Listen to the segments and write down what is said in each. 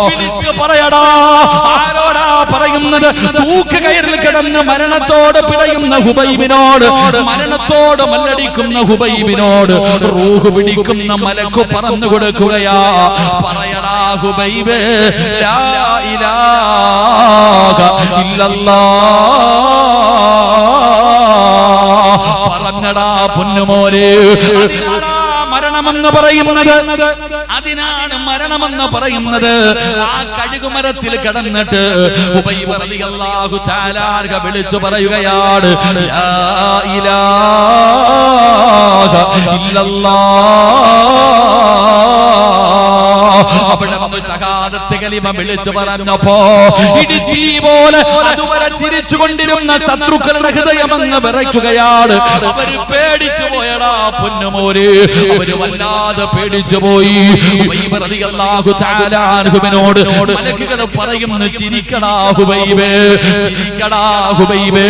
വിളിച്ചു പറയടാ. ആരോടാ പറയുന്നത്? തൂക്കുകയറിൽ കിടന്ന് മരണത്തോട് പിടയുന്ന ഹുബൈബിനോട്, മരണത്തോട് മല്ലടിക്കുന്ന ഹുബൈബിനോട് റൂഹ് പിടിക്കുന്ന മലക്ക് പറഞ്ഞു കൊടുക്കുകയാ. പറയടാ ഹുബൈബ്, ലാ ഇലാഹ ഇല്ലല്ലാഹ്. പറഞ്ഞടാ പൊന്നുമോനെ. മരണമെന്ന് പറയുന്നത്, അതിനാണ് മരണമെന്ന് പറയുന്നത്. ആ കഴുകുമരത്തിൽ കിടന്നിട്ട് ഹുബൈബ് റളിയല്ലാഹു തആല വിളിച്ചു പറയുകയാണ്, ലാ ഇലാഹ ഇല്ലല്ലാഹ്. അവിടെ ഷഹാദത്ത് കലിമ വിളിച്ചു പറഞ്ഞപ്പോ ഇടിത്തീ പോലെ അതുവരെ ചിരിച്ചുകൊണ്ടിരുന്ന ശത്രുക്കളുടെ ഹൃദയമെന്ന് വിറയ്ക്കുകയാണ്. അവര് പേടിച്ചു പോയടാ പൊന്നുമോര്, അവര് വല്ലാതെ പേടിച്ചു പോയി. ഹുബൈബ് റളിയല്ലാഹു തആല അൻഹുവിനോട് മലക്കുകൾ പറയുന്നു, ചിരിക്കടാ ഹുബൈബ്, ചിരിക്കടാ ഹുബൈബ്.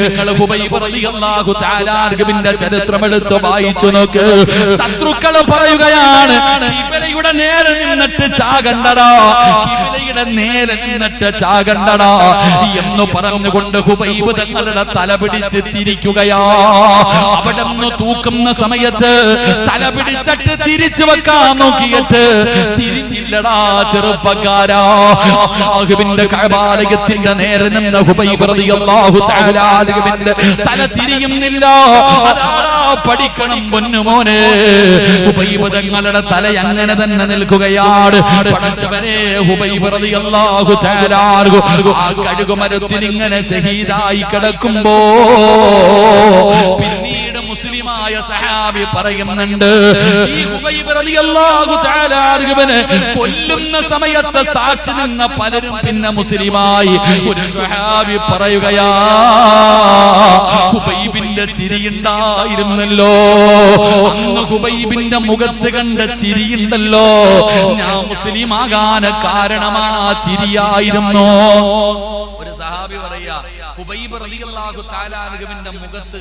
നിങ്ങൾ ഹുബൈബ് റളിയല്ലാഹു തആല അൻഹുവിന്റെ ചരിത്രം എടുത്ത് വായിച്ചു നോക്ക്. ശത്രുക്കൾ പറയുകയാണ്, കിബിലയുടെ നേരെ നിന്നിട്ട് ചാകണ്ടടാ, കിബിലയുടെ നേരെ നിന്നിട്ട് ചാകണ്ടടാ എന്ന് പറഞ്ഞുകൊണ്ട് ഹുബൈബ് തങ്ങളുടെ തല പിടിച്ച് തിരിക്കുകയാ. അവിടെ നിന്ന് തൂക്കുന്ന സമയത്ത് തല പിടിച്ചിട്ട് തിരിച്ചു വെക്കാൻ നോക്കിയിട്ട് തിരിഞ്ഞില്ലടാ ചെറുപ്പക്കാരാ. അല്ലാഹുവിന്റെ കഅബാലയത്തിന്റെ നേരെ നിന്ന ഹുബൈബ് റളിയല്ലാഹു തആല അൻഹുവിന്റെ തല തിരിയുന്നില്ല. അതാ പഠിക്കണം പൊന്നുമോനെ. ഹുബൈബ് തങ്ങളുടെ തല അങ്ങനെ തന്നെ നിൽക്കുകയാണ്. പടച്ചവനെ, ഹുബൈബ് റളിയല്ലാഹു തആല അൻഹു ആ കഴുകുമരത്തിൽ ഇങ്ങനെ ശഹീദായി കിടക്കുമ്പോ പിന്നീട് മുസ്ലിമായ സഹാബി പറയുന്നുണ്ട്, ഈ ഹുബൈബ് റളിയല്ലാഹു തആല അൻഹുവിനെ കൊല്ലുന്ന സമയത്ത് സാക്ഷി നിന്ന പലരും പിന്നെ മുസ്ലിമായി. ഒരു സഹാബി പറയുകയാ, ഹുബൈബിന്റെ ചിരിയുണ്ടായിരുന്നല്ലോ അന്ന്, ഹുബൈബിന്റെ മുഖത്ത് കണ്ട ചിരിയുണ്ടല്ലോ, ഞാൻ മുസ്ലിമാകാൻ കാരണമാ ചിരിയായിരുന്നു. ഒരു സഹാബി പറയാ, ഹുബൈബ് റളിയല്ലാഹു തആല അൻഹുവിന്റെ മുഖത്ത്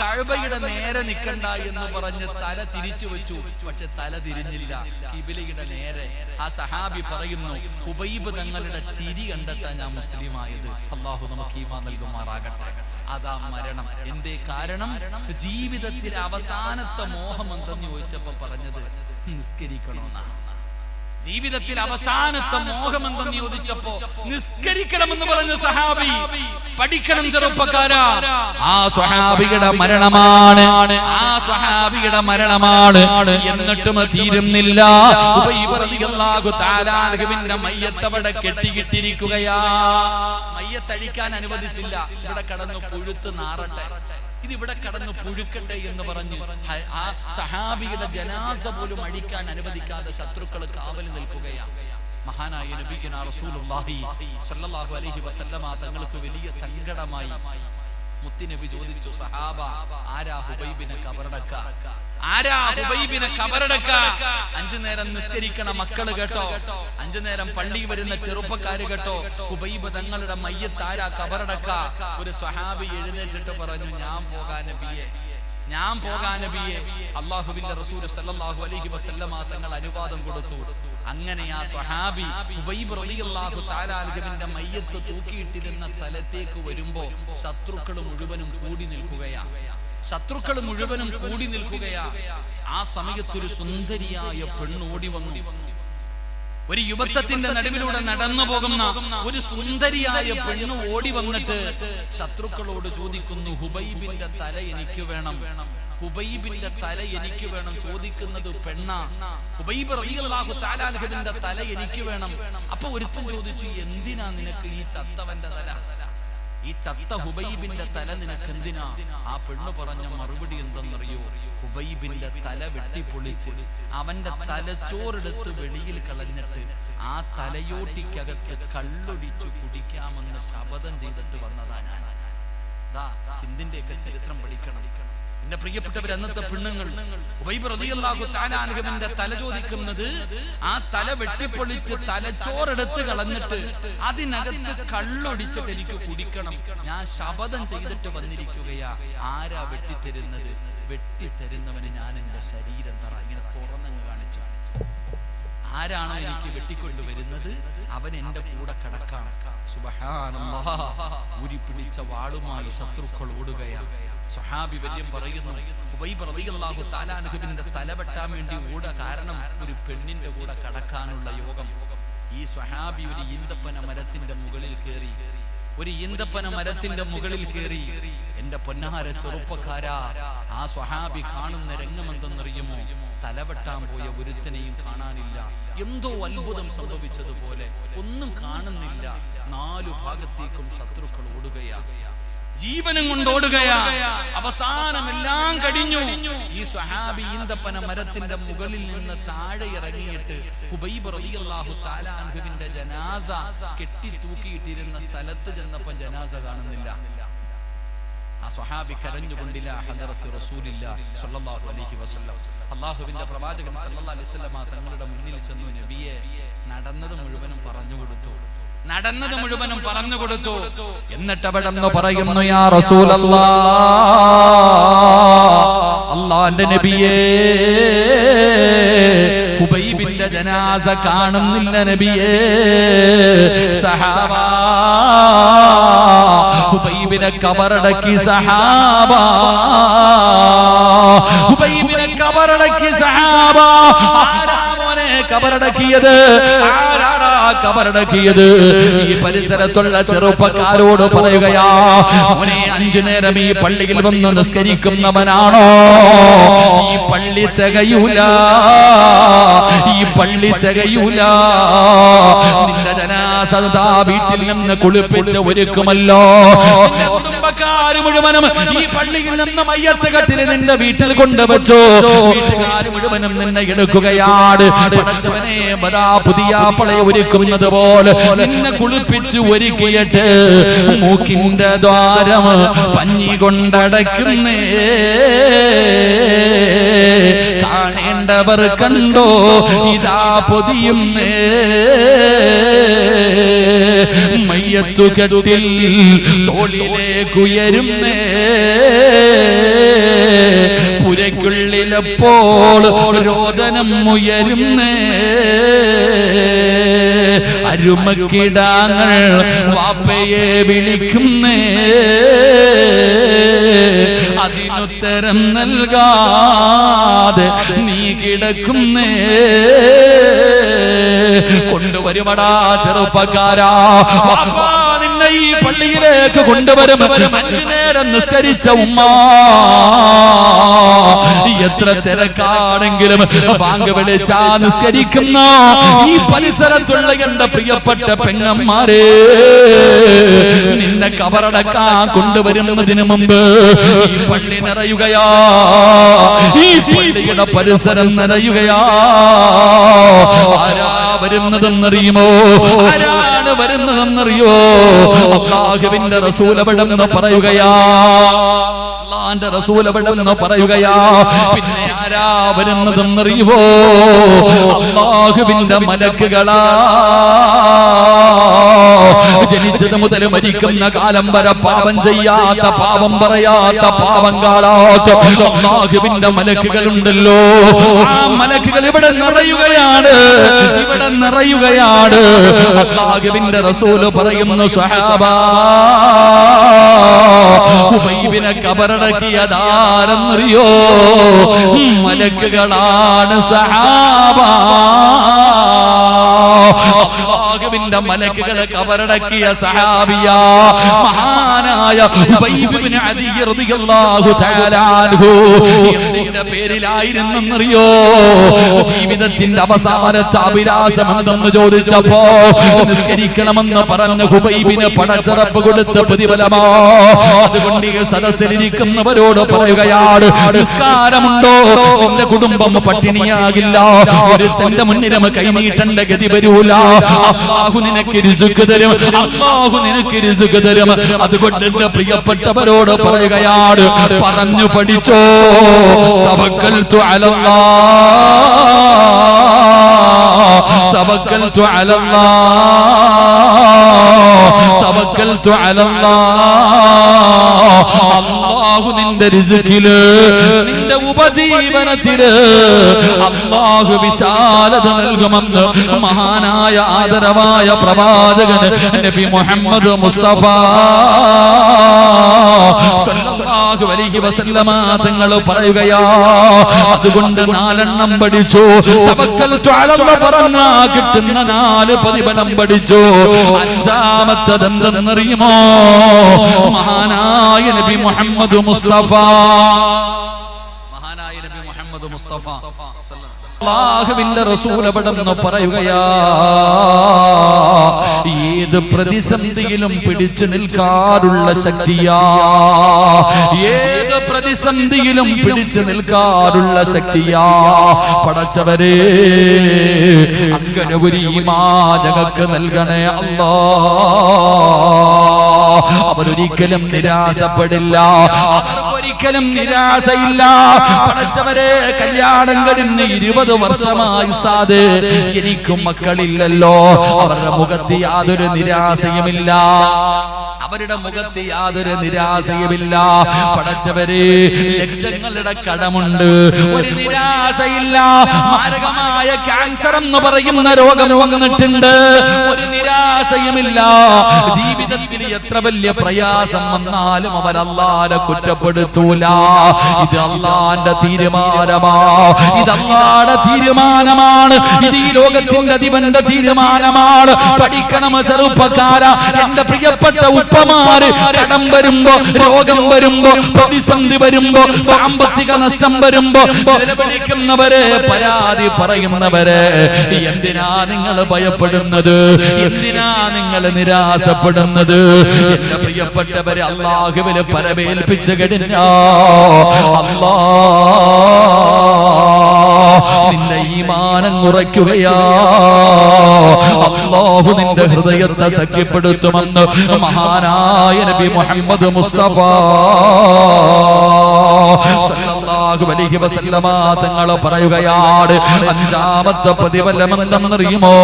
കഅബയുടെ നേരെ നിൽക്കണ്ട എന്ന് പറഞ്ഞ് തല തിരിച്ചു വെച്ചു, പക്ഷെ തല തിരിഞ്ഞില്ല, കിബിലയുടെ നേരെ. ആ സഹാബി പറയുന്നു, ഹുബൈബ് തങ്ങളുടെ ചിരി കണ്ടിട്ടാ ഞാൻ മുസ്ലിമായത്. അല്ലാഹു നമുക്ക് ഈമാൻ നൽകുമാറാകട്ടെ. അതാ മരണം. എന്തേ കാരണം? ജീവിതത്തിലെ അവസാനത്തെ മോഹം എന്തെന്ന് ചോദിച്ചപ്പോ പറഞ്ഞത് നിസ്കരിക്കണമെന്നാണ്. ജീവിതത്തിൽ അവസാനത്തെ മോഹം എന്തെന്ന് ചോദിച്ചപ്പോ നിസ്കരിക്കണമെന്ന് പറഞ്ഞ സഹാബി. പഠിക്കണം ചെറുപ്പക്കാരാ, ആ സ്വഹാബിയുടെ മരണമാണ്, ആ സ്വഹാബിയുടെ മരണമാണ്. എന്നിട്ടും തീരുന്നില്ല. ഹുബൈബ് റളിയല്ലാഹു തആല അൻഹുവിന്റെ മയ്യത്ത് അവിടെ കെട്ടിയിട്ടിരിക്കുകയാ. മയ്യത്തഴിക്കാൻ അനുവദിച്ചില്ല. ഇവിടെ കടന്നു പുഴുത്ത് നാറട്ടെ, ഇതിവിടെ കടന്നു പുഴുക്കട്ടെ എന്ന് പറഞ്ഞു ആ സഹാബിയുടെ ജനാസ പോലും അഴിക്കാൻ അനുവദിക്കാതെ ശത്രുക്കൾ കാവൽ നിൽക്കുകയാണ്. മഹാനായ നബിയുനാ റസൂലുള്ളാഹി സ്വല്ലല്ലാഹു അലൈഹി വസല്ലമ തങ്ങൾക്ക് വലിയ സങ്കടമായി. മുത്തുനബി ചോദിച്ചു, സഹാബ, ആരാ ഹുബൈബിനെ കബറടക്ക? ആരാ ഹുബൈബിനെ കബറടക്ക? 5 നേരം നിസ്കരിക്കണ മക്കള് കേട്ടോ, 5 നേരം പള്ളി വരുന്ന ചെറുപ്പക്കാര് കേട്ടോ, ഹുബൈബ് തങ്ങളുടെ മയ്യത്ത് ആരാ കബറടക്ക? ഒരു സ്വഹാബി എഴുന്നേറ്റിട്ട് പറഞ്ഞു, ഞാൻ പോകാൻ നബിയെ, ഞാൻ പോകാൻ നബിയെ. അല്ലാഹുവിന്റെ റസൂൽ സല്ലല്ലാഹു അലൈഹി വസല്ലമ തങ്ങൾ അനുവാദം കൊടുത്തു. അങ്ങനെ ആ സ്വഹാബി ഹുബൈബ് റളിയല്ലാഹു തആല അൻഹുവിന്റെ മയ്യത്ത് തൂക്കിയിട്ടിരുന്ന സ്ഥലത്തേക്ക് വരുമ്പോ ശത്രുക്കൾ മുഴുവനും കൂടി നിൽക്കുകയാ. ശത്രുക്കൾ മുഴുവനും കൂടി നിൽക്കുകയാ. ആ സമയത്തൊരു സുന്ദരിയായ പെണ്ണ് ഓടി വന്നു. ഒരു യുവത്വത്തിന്റെ നടുവിലൂടെ നടന്നു പോകുന്ന ഒരു സുന്ദരിയായ പെണ്ണ് ഓടി വന്നിട്ട് ശത്രുക്കളോട് ചോദിക്കുന്നു, ഹുബൈബിന്റെ തല എനിക്ക് വേണം, ഹുബൈബിന്റെ തല എനിക്ക് വേണം. ചോദിക്കുന്നത് പെണ്ണ. ഹുബൈബ് റളിയല്ലാഹു തആല അൻഹുവിന്റെ തല എനിക്ക് വേണം. അപ്പൊ ഒരുത്തൻ ചോദിച്ചു, എന്തിനാ നിനക്ക് ഈ ചത്തവന്റെ തല? ഈ ചത്ത ഹുബൈബിന്റെ തല നിനക്ക് എന്തിനാ? ആ പെണ്ണ് പറഞ്ഞ മറുപടി എന്തെന്നറിയോ? ഹുബൈബിന്റെ തല വെട്ടിപ്പൊളിച്ച് അവന്റെ തലച്ചോറെടുത്ത് വെളിയിൽ കളഞ്ഞിട്ട് ആ തലയോട്ടിക്കകത്ത് കള്ളൊടിച്ചു കുടിക്കാമെന്ന് ശപഥം ചെയ്തിട്ട് വന്നതാ ഞാൻ. ഹിന്ദിന്റെയൊക്കെ ചരിത്രം പഠിക്കണം എന്റെ പ്രിയപ്പെട്ടവർ. അന്നത്തെ പെണ്ണുങ്ങൾ ഹുബൈബ് റളിയല്ലാഹു തആല അൻഹുവിന്റെ തല ചോദിക്കുന്നത്, ആ തല വെട്ടിപ്പൊളിച്ച് തലച്ചോറെടുത്ത് കളഞ്ഞിട്ട് അതിനകത്ത് കള്ളൊടിച്ചിട്ട് എനിക്ക് കുടിക്കണം, ഞാൻ ശപഥം ചെയ്തിട്ട് വന്നിരിക്കുകയാ. ആരാ വെട്ടിത്തരുന്നത്? വെട്ടിത്തരുന്നവന് ഞാൻ എന്റെ ശരീരം തറ. ഇങ്ങനെ തുറന്നങ്ങ് കാണിച്ചു. ആരാണോ എനിക്ക് വെട്ടിക്കൊണ്ടുവരുന്നത് അവൻ എന്റെ കൂടെ കിടക്കാം. സുബ്ഹാനല്ലാഹ്. ഊരിപ്പിടിച്ച വാളുമായി ശത്രുക്കൾ ഓടുകയാണ്. സ്വഹാബി വല്യം പറയുന്നു, ഖുബൈബ് റളിയല്ലാഹു തആല അൻഹുവിന്റെ തല വെട്ടാൻ വേണ്ടി ഓടുക. കാരണം ഒരു പെണ്ണിന്റെ കൂടെ കടക്കാനുള്ള യോഗം. ഈ സ്വഹാബി ഒരു ഈന്തപ്പന മരത്തിന്റെ മുകളിൽ കയറി. എന്റെ പൊന്നാര ചെറുപ്പക്കാരാ, ആ സ്വഹാബി കാണുന്ന രംഗം എന്തെന്നറിയുമോ? തലവെട്ടാൻ പോയ ഒരുത്തനെയും കാണാനില്ല. എന്തോ അത്ഭുതം സംഭവിച്ചതുപോലെ ഒന്നും കാണുന്നില്ല. 4 ഭാഗത്തേക്കും ശത്രുക്കൾ ഓടുകയാ, ജീവനും കൊണ്ടോടുകയാ. അവസാനം എല്ലാം കഴിഞ്ഞു. ഈ സ്വഹാബി ഈന്തപ്പന മരത്തിന്റെ മുകളിൽ നിന്ന് താഴെ ഇറങ്ങിയിട്ട് ഖുബൈബ് റളിയല്ലാഹു തആല അൻഹുവിന്റെ ജനാസ കെട്ടി തൂക്കിയിട്ടിരുന്ന സ്ഥലത്ത് ചെന്നപ്പോൾ ജനാസ കാണുന്നില്ല. ആ സ്വഹാബി കരഞ്ഞുകൊണ്ടില്ല ഹദറത്ത് റസൂലില്ലാഹി സ്വല്ലല്ലാഹു അലൈഹി വസല്ലം. അല്ലാഹുവിന്റെ പ്രവാചകൻ സല്ലല്ലാഹു അലൈഹി വസല്ലം തങ്ങളുടെ മുന്നിൽ ചെന്നു, നബിയെ നടന്നത് മുഴുവനും പറഞ്ഞു കൊടുത്തു. എന്നിട്ട് അവിടെ പറയുന്നു, യാ റസൂലല്ലാഹ്, അല്ലാഹുവിന്റെ നബിയേ, ഖുബൈബിന്റെ ജനാസ കാണുന്നില്ല നബിയേ. സഹാബ ഖുബൈബിനെ കബറടക്കി. സഹാബ ഖുബൈബിനെ കബറടക്കി. സഹാബ ആരാമോനെ കബറടക്കിയത്? ആരാടാ കബറടക്കിയത്? ഈ പരിസരത്തുള്ള ചെറുപ്പക്കാരോട് പറയുകയാ, മോനെ 5 നേരം ഈ പള്ളിയിൽ വന്ന് നിസ്കരിക്കുന്നവനാണോ? ഈ പള്ളി തികയൂല. നിന്റെ ജനാസ വീട്ടിൽ നിന്ന് കുളിപ്പിച്ച് ഒരുക്കുമല്ലോ. നിന്റെ കുടുംബക്കാര് മുഴുവനും ഈ പള്ളിയിൽ നിന്ന് മയ്യത്ത് കെട്ടിൽ നിന്റെ വീട്ടിൽ കൊണ്ടുവച്ചു. വീട്ടുകാര് മുഴുവനും നിന്നെ എടുക്കുകയാണ്. പടച്ചവനെ, പുതിയ പളയെ ഒരുക്കുന്നത് പോലെ നിന്നെ കുളിപ്പിച്ച് ഒരുക്കിയിട്ട് മൂക്കിന്റെ ദ്വാരം പഞ്ഞി കൊണ്ടടക്കുന്നേ. കാണേണ്ടവർ കണ്ടോ, ഇതാ പൊതിയുന്നേ. മയ്യത്തു കെട്ടിൽ തോളിലേക്കുയരുന്നേ. പുരയ്ക്കുള്ളിലെപ്പോൾ രോദനം ഉയരുന്നേ. അരുമക്കിടാങ്ങൾ വാപ്പയെ വിളിക്കുന്നേ. അതിനുത്തരം നൽകാതെ നീ കിടക്കുന്നേ. കൊണ്ടുവരുമടാ ചെറുപ്പക്കാരാ, വാപ്പാ നിന്നെ ഈ പള്ളിയിലേക്ക് കൊണ്ടുവരും. 5 നേരം നിസ്കരിച്ച ഉമ്മ, എത്ര തിരക്കാണെങ്കിലും ബാങ്ക് വിളിച്ചാ നിസ്കരിക്കുന്ന ഈ പരിസരത്തുള്ള എന്റെ പ്രിയപ്പെട്ട പെങ്ങന്മാരെ, നിന്നെ കബറടക്കാൻ കൊണ്ടുവരുന്നതിന് മുമ്പ് ഈ പള്ളി നിറയുകയാ. ഈ പള്ളിയുടെ പരിസരം നിറയുകയാ. ആരാ വരുന്നതെന്നറിയുമോ? ആരാണ് വരുന്നതെന്നറിയോ? അല്ലാഹുവിന്റെ റസൂൽ അവിടെന്ന് പറയുകയാ. അല്ലാഹുവിന്റെ റസൂൽ അവിടെന്ന് പറയുകയാ. പിന്നെ ആരാ വരുന്നതെന്നറിയുമോ? അല്ലാഹുവിന്റെ മലക്കുകളാ. ജനിച്ചത് മുതൽ മരിക്കുന്ന കാലം വരെ പാപം ചെയ്യാത്ത, പാപം പറയാത്ത, പാപം കാണാത്ത അല്ലാഹുവിന്റെ മലക്കുകളുണ്ടല്ലോ. ആ മലക്കുകൾ ഇവിടെ നിറയുകയാണ്. അല്ലാഹുവിന്റെ റസൂൽ പറയുന്നു, സ്വഹാബാ, ഖുബൈബിനെ കബറടക്കിയതാരെന്നറിയോ? മലക്കുകളാണ്. സഹാബാ, അല്ലാഹുവിന്റെ മലക്കുകളെ കബറടക്കിയ സഹാബിയാ മഹാനായ ഖുബൈബ് ഇബ്നു അദി റളിയല്ലാഹു തആല അൻഹു. എന്തിന്റെ പേരിലായിരുന്നെന്നറിയോ? ജീവിതത്തിന്റെ അവസാനത്തെ അഭിലാഷം എന്തെന്ന് ചോദിച്ചപ്പോ നിസ്കരിക്കണമെന്ന് പറഞ്ഞ ഖുബൈബിന് പടച്ചറപ്പ് കൊടുത്ത പ്രതിഫലമോ. അതുകൊണ്ട് ഈ സദസ്സിലിരിക്കുന്നവരോട് പറയുകയാണ്, നിസ്കാരമുണ്ടോ? എന്റെ കുടുംബം പട്ടിണിയാകില്ല. ഒരുത്തന്റെ മുന്നിലും കൈനീട്ടേണ്ട ഗതി വരൂല. അല്ലാഹു നിനക്ക് റിസ്ക് തരും. അതുകൊണ്ട് എന്റെ പ്രിയപ്പെട്ടവരോട് പറയുകയാണ്, പറഞ്ഞു പഠിച്ചോ. തവക്കൽതു അലല്ലാഹ്, തവക്കൽതു അലല്ലാഹ്, തവക്കൽതു അലല്ലാഹ്. അല്ലാഹു നിന്റെ റിസ്കില് നിന്റെ ഉപജീവനത്തില് അല്ലാഹു വിശാലത നൽകുമെന്ന് മഹാനായ ആദരവായ പ്രവാചകൻ നബി മുഹമ്മദ് മുസ്തഫ സല്ലല്ലാഹു അലൈഹി വസല്ലമ തങ്ങൾ പറയുകയാ. അതുകൊണ്ട് 4 എണ്ണം പഠിച്ചു. തവക്കൽതു അലല്ലാഹ് പറഞ്ഞാ കിട്ടുന്ന 4 പ്രതിഫലം പഠിച്ചു. 5ാമത്തേത് എന്തെന്നറിയുമോ? മഹാനായ നബി മുഹമ്മദ് മുസ്തഫ അല്ലാഹുവിന്റെ റസൂൽ അവിടെന്ന് പറയുകയാ, ഏത് പ്രതിസന്ധിയിലും പിടിച്ചു നിൽക്കാനുള്ള ശക്തിയാ, ഏത് പ്രതിസന്ധിയിലും പിടിച്ചു നിൽക്കാനുള്ള ശക്തിയാ പടച്ചവരെ. അങ്ങനെ ഒരു ഈമാൻ ഞങ്ങൾക്ക് നൽകണേ അല്ലാ. അവരൊരിക്കലും നിരാശപ്പെടില്ല, അവർക്കൊരിക്കലും നിരാശയില്ല പടച്ചവരെ. കല്യാണം കഴിഞ്ഞ് 20 വർഷമായി ഉസ്താദ്, എനിക്കും മക്കളില്ലല്ലോ. അവരുടെ മുഖത്ത് യാതൊരു നിരാശയുമില്ല, അവരുടെ മുഖത്ത് യാതൊരു നിരാശയുമില്ല പടച്ചവരെ. ലക്ഷങ്ങളുടെ കടമുണ്ട്, ഒരു നിരാശയില്ല. മാരകമായ ക്യാൻസർ എന്ന് പറയുന്ന രോഗം വന്നിട്ടുണ്ട്, ഒരു നിരാശയുമില്ല. ജീവിതത്തിൽ എത്ര വലിയ പ്രയാസം വന്നാലും അവർ അല്ലാഹുവിനെ കുറ്റപ്പെടുത്തൂല. ഇത് അല്ലാഹുവിന്റെ തീരുമാനമാ, ഇത് അല്ലാഹുവിന്റെ തീരുമാനമാണ്, ഇത് ഈ ലോകത്തിന്റെ അധിപന്റെ തീരുമാനമാണ്. പഠിക്കണം ചെറുപ്പക്കാരാ, എന്റെ പ്രിയപ്പെട്ട ഉപ്പമാര്. കടം വരുമ്പോ, രോഗം വരുമ്പോ, പ്രതിസന്ധി വരുമ്പോ, സാമ്പത്തിക നഷ്ടം വരുമ്പോ നിലവിളിക്കുന്നവരെ, പരാതി പറയുന്നവരെ, എന്തിനാ നിങ്ങൾ ഭയപ്പെടുന്നത്? എന്തിനാ നിങ്ങൾ നിരാശപ്പെടുന്നത്? എന്റെ പ്രിയപ്പെട്ടവരെ, അല്ലാഹുവിനെ പരമേൽപ്പിച്ചു കഴിഞ്ഞാ നിന്റെ ഈമാനം കുറയ്ക്കുകയാ. അല്ലാഹു നിന്റെ ഹൃദയത്തെ സഖ്യപ്പെടുത്തുമെന്ന് മഹാനായ നബി മുഹമ്മദ് മുസ്തഫ സല്ലല്ലാഹു അലൈഹി വസല്ലമ തങ്ങൾ പറയുകയാണ്. 5ാമത്തെ പ്രതിഫലം എന്തെന്നറിയുമോ?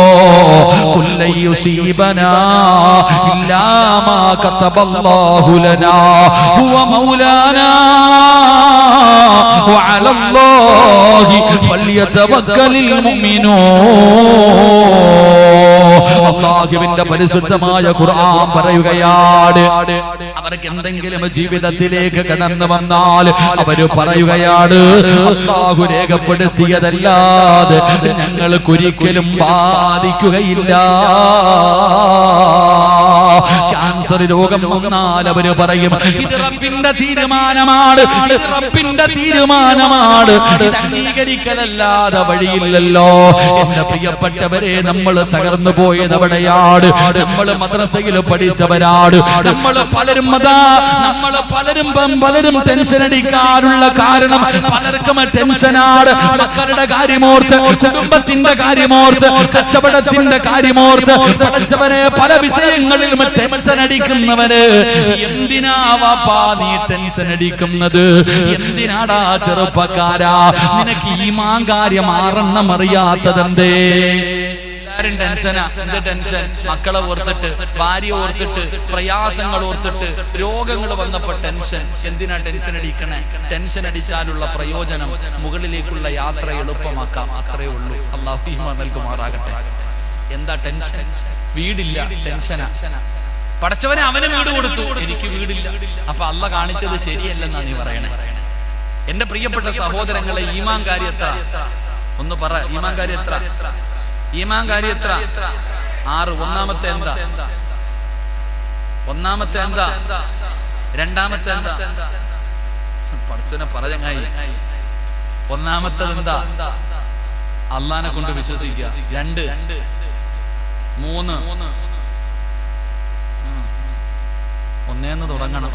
കുല്ലൈ യുസീബനാ ഇല്ലാ മാ കതബല്ലാഹു ലനാ ഹുവ മൗലാനാ വഅലല്ലാഹി ഫല്യതവക്കലിൽ മുഅ്മിനൂൻ. അല്ലാഹുവിന്റെ പരിശുദ്ധമായ ഖുർആൻ പറയുകയാണ്, അവർക്ക് എന്തെങ്കിലും ജീവിതത്തിലേക്ക് കടന്നു വന്നാൽ അവര് പറയുകയാണ്, അല്ലാഹു രേഖപ്പെടുത്തിയതല്ലാതെ ഞങ്ങൾക്ക് ഒരിക്കലും ബാധിക്കുകയില്ല. ക്യാൻസർ രോഗം വന്നാൽ അവര് പറയും, ഇത് റബ്ബിന്റെ തീരുമാനമാണ്, ഇത് റബ്ബിന്റെ തീരുമാനമാണ്, ഇത് അംഗീകരിക്കലല്ലാതെ വഴിയില്ലല്ലോ. എന്റെ പ്രിയപ്പെട്ടവരെ, നമ്മൾ തകർന്നു പോയത് അവിടെയാണ്. നമ്മൾ മദ്രസയിൽ പഠിച്ചവരാണ്. നമ്മൾ പലരും ടെൻഷൻ അടിക്കാനുള്ള കാരണം പലർക്കും ടെൻഷനാണ്. മക്കളുടെ കാര്യമോർത്ത്, കുടുംബത്തിന്റെ കാര്യമോർത്ത്, കച്ചവടത്തിന്റെ കാര്യമോർത്ത് പഠിച്ചവരെ പല വിഷയങ്ങളിലും ടെൻഷൻ അടിക്കുന്നവര്. എന്തിനാ വാപ്പാ നീ ടെൻഷൻ അടിക്കുന്നത്? എന്തിനാടാ ചെറുപ്പക്കാരാ നിനക്ക് ഈമാൻ കാര്യം 6 എണ്ണം അറിയാത്തതെന്തേ? ടെൻഷനാ. എന്ത് ടെൻഷൻ? മക്കളെ ഓർത്തിട്ട്, ഭാര്യ ഓർത്തിട്ട്, പ്രയാസങ്ങൾ ഓർത്തിട്ട്, രോഗങ്ങൾ വന്നപ്പോ ടെൻഷൻ. എന്തിനാ ടെൻഷൻ അടിക്കണേ? ടെൻഷൻ അടിച്ചാലുള്ള പ്രയോജനം മുകളിലേക്കുള്ള യാത്ര എളുപ്പമാക്കാം, അത്രേ ഉള്ളൂ. അല്ലാഹു ഈമാൻ നൽകുമാറാകട്ടെ. എന്താ ടെൻഷൻ? വീടില്ല, ടെൻഷനാ. പടച്ചവനെ അവന് വീട് കൊടുത്തു, എനിക്ക് വീടില്ല. അപ്പൊ അല്ലാഹ് കാണിച്ചത് ശരിയല്ലെന്നാ നീ പറയണേ. എന്റെ പ്രിയപ്പെട്ട സഹോദരങ്ങളെ, ഈമാൻ കാര്യം എത്ര? ഒന്ന് പറ, ഈമാൻ കാര്യം എത്ര? ഈമാൻ കാര്യം എത്ര? 6. ഒന്നാമത്തെ എന്താ? രണ്ടാമത്തെ എന്താ? പടച്ചവനെ പറഞ്ഞായി. ഒന്നാമത്തെ എന്താ? അള്ളാനെ കൊണ്ട് വിശ്വസിക്കുക. 2, 3, ഒന്നേന്ന് തുടങ്ങണം.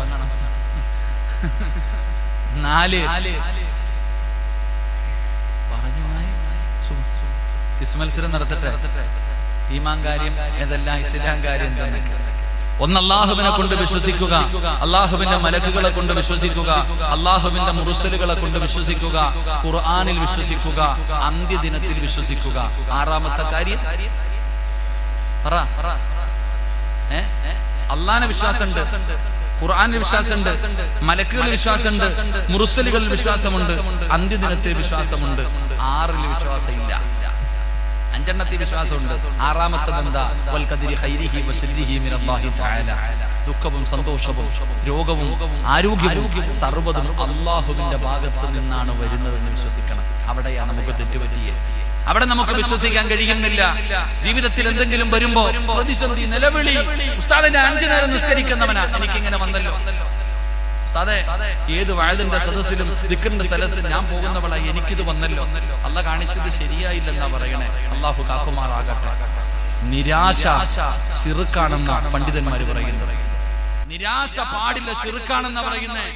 4 മത്സരം നടത്തട്ടെ. ഈമാൻ കാര്യം ഏതെല്ലാം, ഇസ്ലാം കാര്യം എന്തെന്നൊക്കെ. 1 അല്ലാഹുവിനെ കൊണ്ട് വിശ്വസിക്കുക, അല്ലാഹുവിന്റെ മലക്കുകളെ കൊണ്ട് വിശ്വസിക്കുക, അല്ലാഹുവിന്റെ മുർസലുകളെ കൊണ്ട് വിശ്വസിക്കുക, ഖുർആനിൽ വിശ്വസിക്കുക, അന്ത്യദിനത്തിൽ വിശ്വസിക്കുക. 6ാമത്തെ കാര്യം പറ. അല്ലാഹുവിനെ വിശ്വാസമുണ്ട്, ഖുർആനിൽ വിശ്വാസമുണ്ട്, മലക്കുകളിൽ വിശ്വാസമുണ്ട്, മുർസലുകളിൽ വിശ്വാസമുണ്ട്, അന്ത്യദിനത്തിൽ വിശ്വാസമുണ്ട്. 6 വിശ്വാസമില്ല. 5 വിശ്വാസമുണ്ട്. 6 എന്താ? വൽ ഖദരി ഖൈരിഹി വശരിഹി മിനല്ലാഹി തആല. ദുഃഖവും സന്തോഷവും രോഗവും ആരോഗ്യവും സർവ്വതും അല്ലാഹുവിന്റെ ഭാഗത്ത് നിന്നാണ് വരുന്നതെന്ന് വിശ്വസിക്കണം. അവിടെയാണ് നമുക്ക് തെറ്റുപറ്റിയത്. അവിടെ നമുക്ക് വിശ്വസിക്കാൻ കഴിയുന്നില്ല. ജീവിതത്തിൽ എന്തെങ്കിലും വരുമ്പോ പ്രതിസന്ധി, നിലവിളി, ഉസ്താദേ ഞാൻ 5 നേരം നിസ്കരിക്കുന്നവനാ, എനിക്കിങ്ങനെ വന്നല്ലോ. ഉസ്താദേ ഏത് വഅദിന്റെ സദസ്സിലും ദിക്റിന്റെ സ്ഥലത്ത് ഞാൻ പോകുന്നവളായി, എനിക്കിത് വന്നല്ലോ. അല്ലാഹ് കാണിച്ചത് ശരിയായില്ലെന്നാ പറയണേ. അല്ലാഹു കാക്കുമാറാകട്ടെ. നിരാശ ശിർക്കാണെന്ന പണ്ഡിതന്മാർ പറയുന്നത്. നിരാശ പാടില്ല, ശിർക്കാണെന്ന് പറയുന്നേ.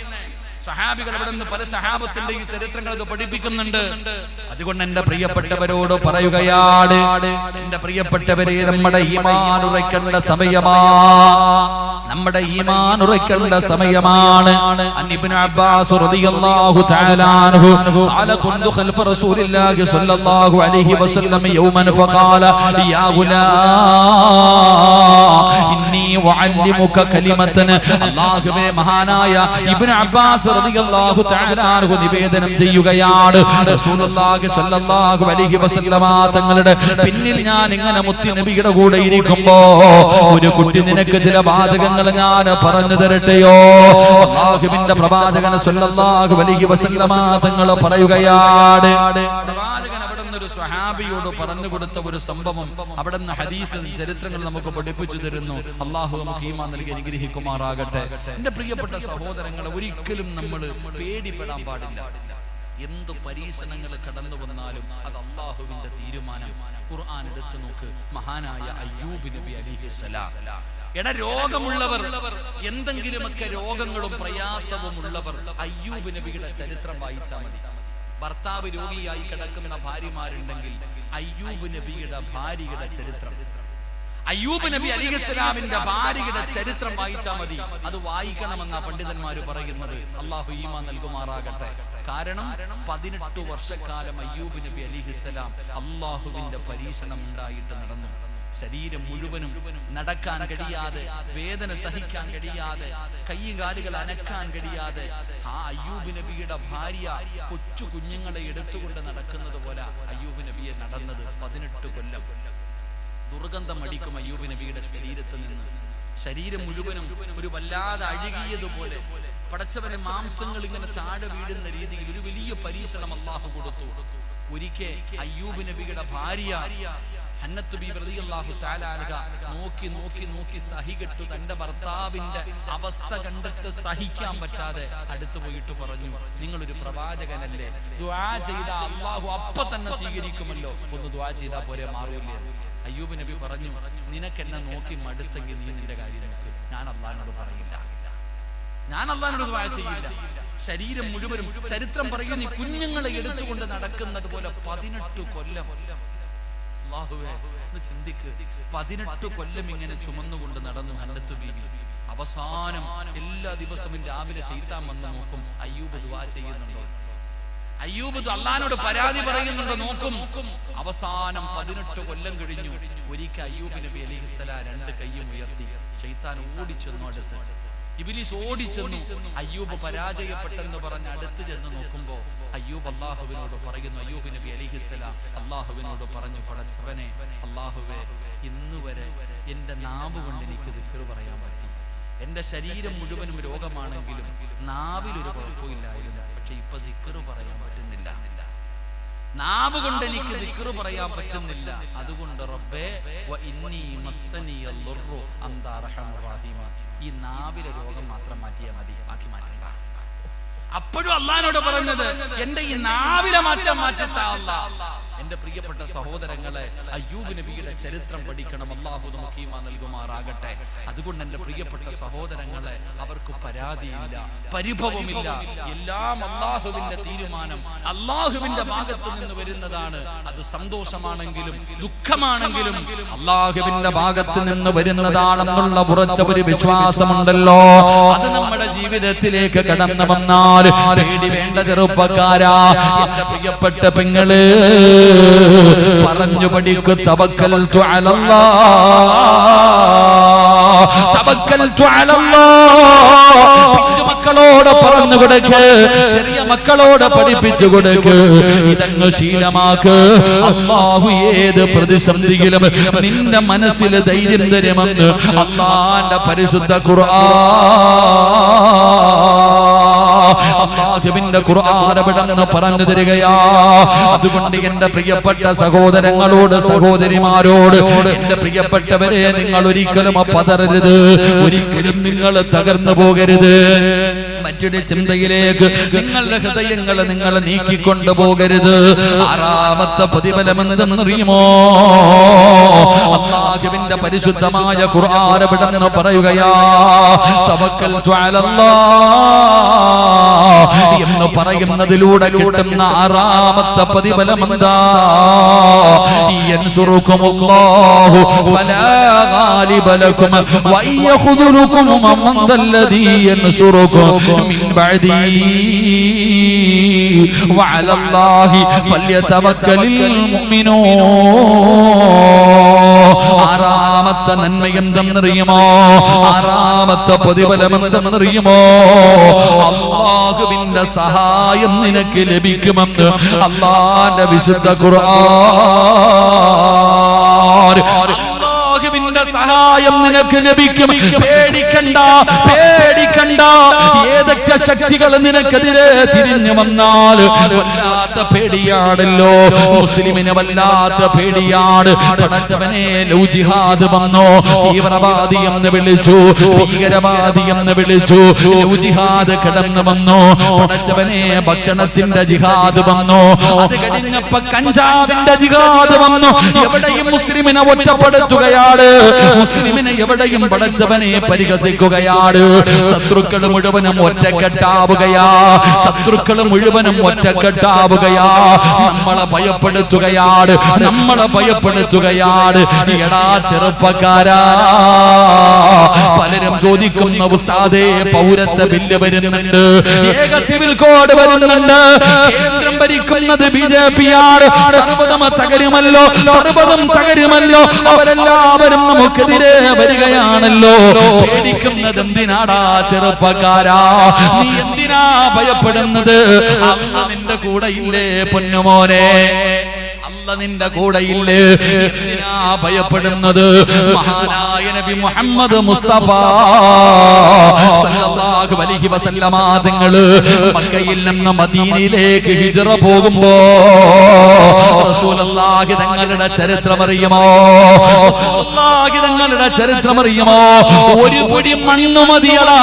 സഹാബികൾ അവിടെ നിന്ന് പല സഹാബത്തിന്റെ ഈ ചരിത്രങ്ങൾ അത് പഠിപ്പിക്കുന്നുണ്ട്. അതുകൊണ്ട് എന്റെ പ്രിയപ്പെട്ടവരോട് പറയുകയാണ്, എന്റെ പ്രിയപ്പെട്ടവരെ, നമ്മുടെ ഈമാൻ ഉറയ്ക്കേണ്ട സമയമാ, നമ്മുടെ ഈമാൻ ഉറയ്ക്കേണ്ട സമയമാണ്. ഇബ്നു അബ്ബാസ് റളിയല്ലാഹു തആല അൻഹു ഖാല കുന്തു ഖൽഫ റസൂലില്ലാഹി സ്വല്ലല്ലാഹു അലൈഹി വസല്ലം യൗമൻ ഫഖാല യാ ഗുലാം ഇന്നി വഅല്ലിമുക കലിമതൻ. അല്ലാഹുവേ, മഹാനായ ഇബ്നു അബ്ബാസ് റളിയല്ലാഹു തആല അൻഹു നിവേദനം ചെയ്യുകയാണ്, റസൂലുള്ളാഹി സ്വല്ലല്ലാഹു അലൈഹി വസല്ലമ തങ്ങളുടെ പിന്നിൽ ഞാൻ ഇങ്ങനെ മുത്തി നബിയുടെ കൂടെ ഇരിക്കുമ്പോ ഒരു കുട്ടി നിനക്ക് ചില വാചകങ്ങൾ ഞാൻ പറഞ്ഞു തരട്ടെയോ? അല്ലാഹുവിന്റെ പ്രവാചകൻ സ്വല്ലല്ലാഹു അലൈഹി വസല്ലമ തങ്ങൾ പറയുകയാണ്. പ്രവാചകൻ അവിടെ ഒരു സ്വഹാബിയോട് പറഞ്ഞു കൊടുത്ത ഒരു സംഭവം അവിടെ നിന്ന് ഹദീസ് ചരിത്രങ്ങൾ നമുക്ക് പഠിപ്പിച്ചു തരുന്നു. അല്ലാഹു നമുക്ക് ഈമാൻ നൽകി അനുഗ്രഹിക്കുമാറാകട്ടെ. എന്റെ പ്രിയപ്പെട്ട സഹോദരങ്ങളെ, ഒരിക്കലും നമ്മൾ പേടിപ്പെടാൻ പാടില്ല. എന്തു പരീക്ഷണങ്ങൾ കടന്നു വന്നാലും അത് അല്ലാഹുവിന്റെ തീരുമാനം. ഖുർആൻ എടുത്തു നോക്ക്, മഹാനായ അയ്യൂബ് നബി അലൈഹിസ്സലാം. രോഗമുള്ളവർ, എന്തെങ്കിലുമൊക്കെ രോഗങ്ങളും പ്രയാസവും ഉള്ളവർ അയ്യൂബ് നബിയുടെ ചരിത്രം വായിച്ചാൽ മതി. ഭർത്താവ് രോഗിയായി കിടക്കുന്ന ഭാര്യമാരുണ്ടെങ്കിൽ അയ്യൂബ് നബിയുടെ ഭാര്യയുടെ ചരിത്രം, അയ്യൂബ് നബി അലൈഹിസ്സലാമിന്റെ ഭാര്യയുടെ ചരിത്രം വായിച്ചാൽ മതി. അത് വായിക്കണമെന്നാ പണ്ഡിതന്മാര് പറയുന്നത്. അല്ലാഹു ഈമാൻ നൽകുമാറാകട്ടെ. കാരണം 18 വർഷക്കാലം അയ്യൂബ് നബി അലൈഹിസ്സലാം അല്ലാഹുവിന്റെ പരീക്ഷണം ഉണ്ടായിട്ട് നടന്നു. ശരീരം മുഴുവനും നടക്കാൻ കഴിയാതെ, വേദന സഹിക്കാൻ കഴിയാതെ, കൈയും കാലുകൾ അനക്കാൻ കഴിയാതെ ആ അയ്യൂബ് നബിയുടെ ഭാര്യ കൊച്ചു കുഞ്ഞുങ്ങളെ എടുത്തുകൊണ്ട് നടക്കുന്നത് പോലെ അയ്യൂബ് നബിയെ നടന്നത് 18 കൊല്ലം. ദുർഗന്ധം അടിക്കും അയ്യൂബ് നബിയുടെ ശരീരത്തിൽ നിന്ന്. ശരീരം മുഴുവനും ഒരു വല്ലാതെ അഴുകിയതുപോലെ, പടച്ചവനെ മാംസങ്ങൾ ഇങ്ങനെ താഴെ വീഴുന്ന രീതിയിൽ ഒരു വലിയ പരീക്ഷണം അല്ലാഹു കൊടുത്തു. ഒരിക്കൽ അയ്യൂബ് നബിയുടെ ഭാര്യ ഹന്നത്ത് ബി റളിയല്ലാഹു തആല അൻഹ നോക്കി നോക്കി നോക്കി സഹികെട്ടു. തന്റെ ഭർത്താവിന്റെ അവസ്ഥ കണ്ടിട്ട് സഹിക്കാൻ പറ്റാതെ അടുത്തു പോയിട്ട് പറഞ്ഞു, നിങ്ങളൊരു പ്രവാചകനല്ലേ, ദുആ ചെയ്താൽ അല്ലാഹു അപ്പ തന്നെ സ്വീകരിക്കുമല്ലോ, ഒന്ന് ദുആ ചെയ്താൽ പോരെ, മാറൂല്ലേ? അയ്യൂബ് നബി പറഞ്ഞു, നിനക്കെന്നെ നോക്കി മടുത്തെങ്കിൽ നീ നിന്റെ കാര്യം നോക്ക്, ഞാൻ അല്ലാഹുവിനോട് പറയില്ല, ഞാൻ അല്ലാഹുവിനോട് ദുആ ചെയ്യില്ല. ശരീരം മുഴുവനും ചരിത്രം പറയുന്ന കുഞ്ഞുങ്ങളെ എടുത്തുകൊണ്ട് നടക്കുന്നത് പോലെ 18 കൊല്ലം. അല്ലാഹുവേ, ഒന്ന് ചിന്തിക്ക്, 18 കൊല്ലം ഇങ്ങനെ ചുമന്നുകൊണ്ട് നടന്നു ഹന്നത്ത് ബീവി. അവസാനം എല്ലാ ദിവസവും രാവിലെ ശൈത്താൻ വന്ന് നോക്കും, അയ്യൂബ് ദുആ ചെയ്യുന്നുണ്ടോ, അയ്യൂബ് അല്ലാഹുവിനോട് പരാതി പറയുന്നുണ്ടോ നോക്കും. അവസാനം 18 കൊല്ലം കഴിഞ്ഞു. ഒരിക്കൽ അയ്യൂബ് നബി അലൈഹിസ്സലാം 2 കൈയും ഉയർത്തി. ശൈത്താൻ ഓടിച്ചെന്നു അടുത്ത്, ഇബ്ലീസ് ഓടിച്ചെന്നു. അയ്യൂബ് പരാജയപ്പെട്ടെന്ന് പറഞ്ഞ് അടുത്ത് ചെന്ന് നോക്കുമ്പോ അയ്യൂബ് അല്ലാഹുവിനോട് പറയുന്നു, അയ്യൂബ് നബി അലൈഹിസ്സലാം അല്ലാഹുവിനോട് പറഞ്ഞു, പടച്ചവനെ അല്ലാഹുവേ, ഇന്നുവരെ എന്റെ നാവ് കൊണ്ട് എനിക്ക് ദിക്ർ പറയാൻ പറ്റി. എന്റെ ശരീരം മുഴുവനും രോഗമാണെങ്കിലും നാവിലൊരു കുഴപ്പമില്ലായിരുന്നു. പക്ഷെ ഇപ്പൊ ദിക്ർ പറയാൻ പറ്റുന്നില്ല, നാവ് കൊണ്ട് എനിക്ക് ദിക്ർ പറയാൻ പറ്റുന്നില്ല. അതുകൊണ്ട് റബ്ബേ വ ഇന്നി മസ്സനിയൽ ദുർറു അൻത അർഹമുർ റഹീം, ഈ നാവിലെ രോഗം മാത്രം മാറ്റിയാൽ മതി, ബാക്കി മാറ്റണ്ട. അപ്പോഴും അല്ലാഹുവിനോട് പറഞ്ഞത്, എന്റെ ഈ നാവിലെ മാറ്റം മാറ്റിത്താ അല്ലാഹ്. എന്റെ പ്രിയപ്പെട്ട സഹോദരങ്ങളെ, അയ്യൂബ് നബിയുടെ ചരിത്രം പഠിക്കണം. അല്ലാഹു നമുക്ക് ഈമാൻ നൽകുമാറാകട്ടെ. അതുകൊണ്ട് എന്റെ പ്രിയപ്പെട്ട സഹോദരങ്ങളെ, അവർക്ക് പരാതിയില്ല, പരിഭവമില്ല. എല്ലാം അല്ലാഹുവിന്റെ തീരുമാനം, അല്ലാഹുവിന്റെ ഭാഗത്ത് നിന്ന് വരുന്നതാണ്. അത് സന്തോഷമാണെങ്കിലും ദുഃഖമാണെങ്കിലും അല്ലാഹുവിന്റെ ഭാഗത്ത് നിന്ന് വരുന്നതാണെന്നുള്ള ഉറച്ച ഒരു വിശ്വാസമുണ്ടല്ലോ. അത് നമ്മുടെ ജീവിതത്തിലേക്ക് കടന്നു വന്നാൽ പേടി വേണ്ട ചെറുപ്പക്കാരാ, എന്റെ പ്രിയപ്പെട്ട പെങ്ങള്, പറഞ്ഞു പഠിക്കു തവക്കൽതു അലല്ലാഹ്. തവക്കൽതു അലല്ലാഹ്. മക്കളോട് പറഞ്ഞു കൊടുക്ക്, ചെറിയ മക്കളോട് പഠിപ്പിച്ചു കൊടുക്ക്, ഇതങ്ങ് ശീലമാക്ക്. അല്ലാഹു ഏത് പ്രതിസന്ധിയിലും നിന്റെ മനസ്സിൽ ധൈര്യം തരുമെന്ന് അല്ലാഹുവിന്റെ പരിശുദ്ധ അല്ലാഹുവിന്റെ ഖുർആൻ അവിടുന്ന് പറഞ്ഞു തരികയാ. അതുകൊണ്ട് എന്റെ പ്രിയപ്പെട്ട സഹോദരങ്ങളോട് സഹോദരിമാരോട്, എന്റെ പ്രിയപ്പെട്ടവരെ, നിങ്ങൾ ഒരിക്കലും പതറരുത്, ഒരിക്കലും നിങ്ങൾ തകർന്നു പോകരുത്. മറ്റൊരു ചിന്തയിലേക്ക് നിങ്ങളുടെ ഹൃദയങ്ങൾ നിങ്ങൾ നീക്കിക്കൊണ്ടു പോകരുത്. ആറാമത്തെ പ്രതിഫലം എന്തെന്നറിയുമോ? അല്ലാഹുവിന്റെ പരിശുദ്ധമായ ഖുർആൻ അവിടുന്ന് പറയുകയാ, തവക്കൽതു അലല്ലാഹ് എന്ന് പറയുന്നതിലൂടെ കിട്ടുന്ന ആറാമത്തെ പ്രതിഫലം എന്താ? യൻസുറുകുമുല്ലാഹു ഫലാ ഗാലിബ ലക്കും വയഖുദുറുകും മൻ ദല്ലദീ യൻസുറുകും മിൻ ബഅദി വഅലല്ലാഹി ഫല്യതവക്കലിൽ മുഅ്മിനൂൻ. ആറാമത്തെ നന്മ എന്തെന്നറിയുമോ? ആറാമത്തെ പ്രതിഫലം എന്തെന്നറിയുമോ? അല്ലാഹുവിന്റെ സഹായം നിനക്ക് ലഭിക്കുമെന്ന് അല്ലാഹുവിന്റെ വിശുദ്ധ ഖുർആൻ. അല്ലാഹുവിന്റെ സഹായം നിനക്ക് ലഭിക്കും. പേടിക്കണ്ട, പേടിക്കണ്ട. ഏതൊക്കെ ശക്തികൾ നിനക്കെതിരെ തിരിഞ്ഞു വന്നാൽ വല്ലാത്ത പേടിയാണല്ലോ മുസ്ലിമിന്, വല്ലാത്ത പേടിയാണ്. പടച്ചവനെ, ലവ് ജിഹാദ് വന്നോ, തീവ്രവാദി എന്ന് വിളിച്ചു, ഭീകരവാദി എന്ന് വിളിച്ചു, ലവ് ജിഹാദ് കടന്നു വന്നോ. പടച്ചവനെ, ഭക്ഷണത്തിന്റെ ജിഹാദ് വന്നോ, അത് കഴിഞ്ഞപ്പോ കഞ്ചാവിന്റെ ജിഹാദ് വന്നു. എവിടെയും മുസ്ലിമിനെ ഒറ്റപ്പെടുത്തുകയാണ്, മുസ്ലിമിനെ എവിടെയും പടച്ചവനെ പരിഹസിക്കുകയാണ്. ശത്രുക്കൾ മുഴുവനും ഒറ്റക്കെട്ടാവുകയാ, ശത്രുക്കൾ മുഴുവനും ഒറ്റക്കെട്ടാവുകയാ. നമ്മളെ ഭയപ്പെടുത്തുകയാണ്, നമ്മളെ ഭയപ്പെടുത്തുകയാണ്. എടാ ചെറുപ്പക്കാരാ, പലരും ചോദിക്കുന്ന ഉസ്താദേ, പൗരത്വ ബില്ല് വരുന്നുണ്ട്, ഏക സിവിൽ കോഡ് വരുന്നുണ്ട്, കേന്ദ്രം ഭരിക്കുന്നത് ബിജെപിയാണ്, സർവ്വതും തകരുമല്ലോ, സർവ്വതും തകരുമല്ലോ, അവരെല്ലാവരും നമുക്കെതിരെ വരികയാണല്ലോ. പേടിക്കുന്നത് എന്തിനാടാ ചെറുപ്പക്കാരാ? നീ എന്തിനാ ഭയപ്പെടുന്നത്? അല്ലാഹു നിന്റെ കൂടെ ഇല്ലേ പൊന്നുമോനെ? അല്ലാഹു നിന്റെ കൂടെ ഇല്ലേ? എന്തിനാ ഭയപ്പെടുന്നത്? മഹാനായ നബി മുഹമ്മദ് മുസ്തഫ സല്ലല്ലാഹു അലൈഹി വസല്ലമ തങ്ങൾ മക്കയിൽ നിന്ന് മദീനയിലേക്ക് ഹിജ്റ പോകുമ്പോ റസൂലുള്ളാഹി തങ്ങളുടെ ചരിത്രം അറിയുമോ? റസൂലുള്ളാഹി തങ്ങളുടെ ചരിത്രം അറിയുമോ? ഒരു പിടി മണ്ണ് മതിയടാ,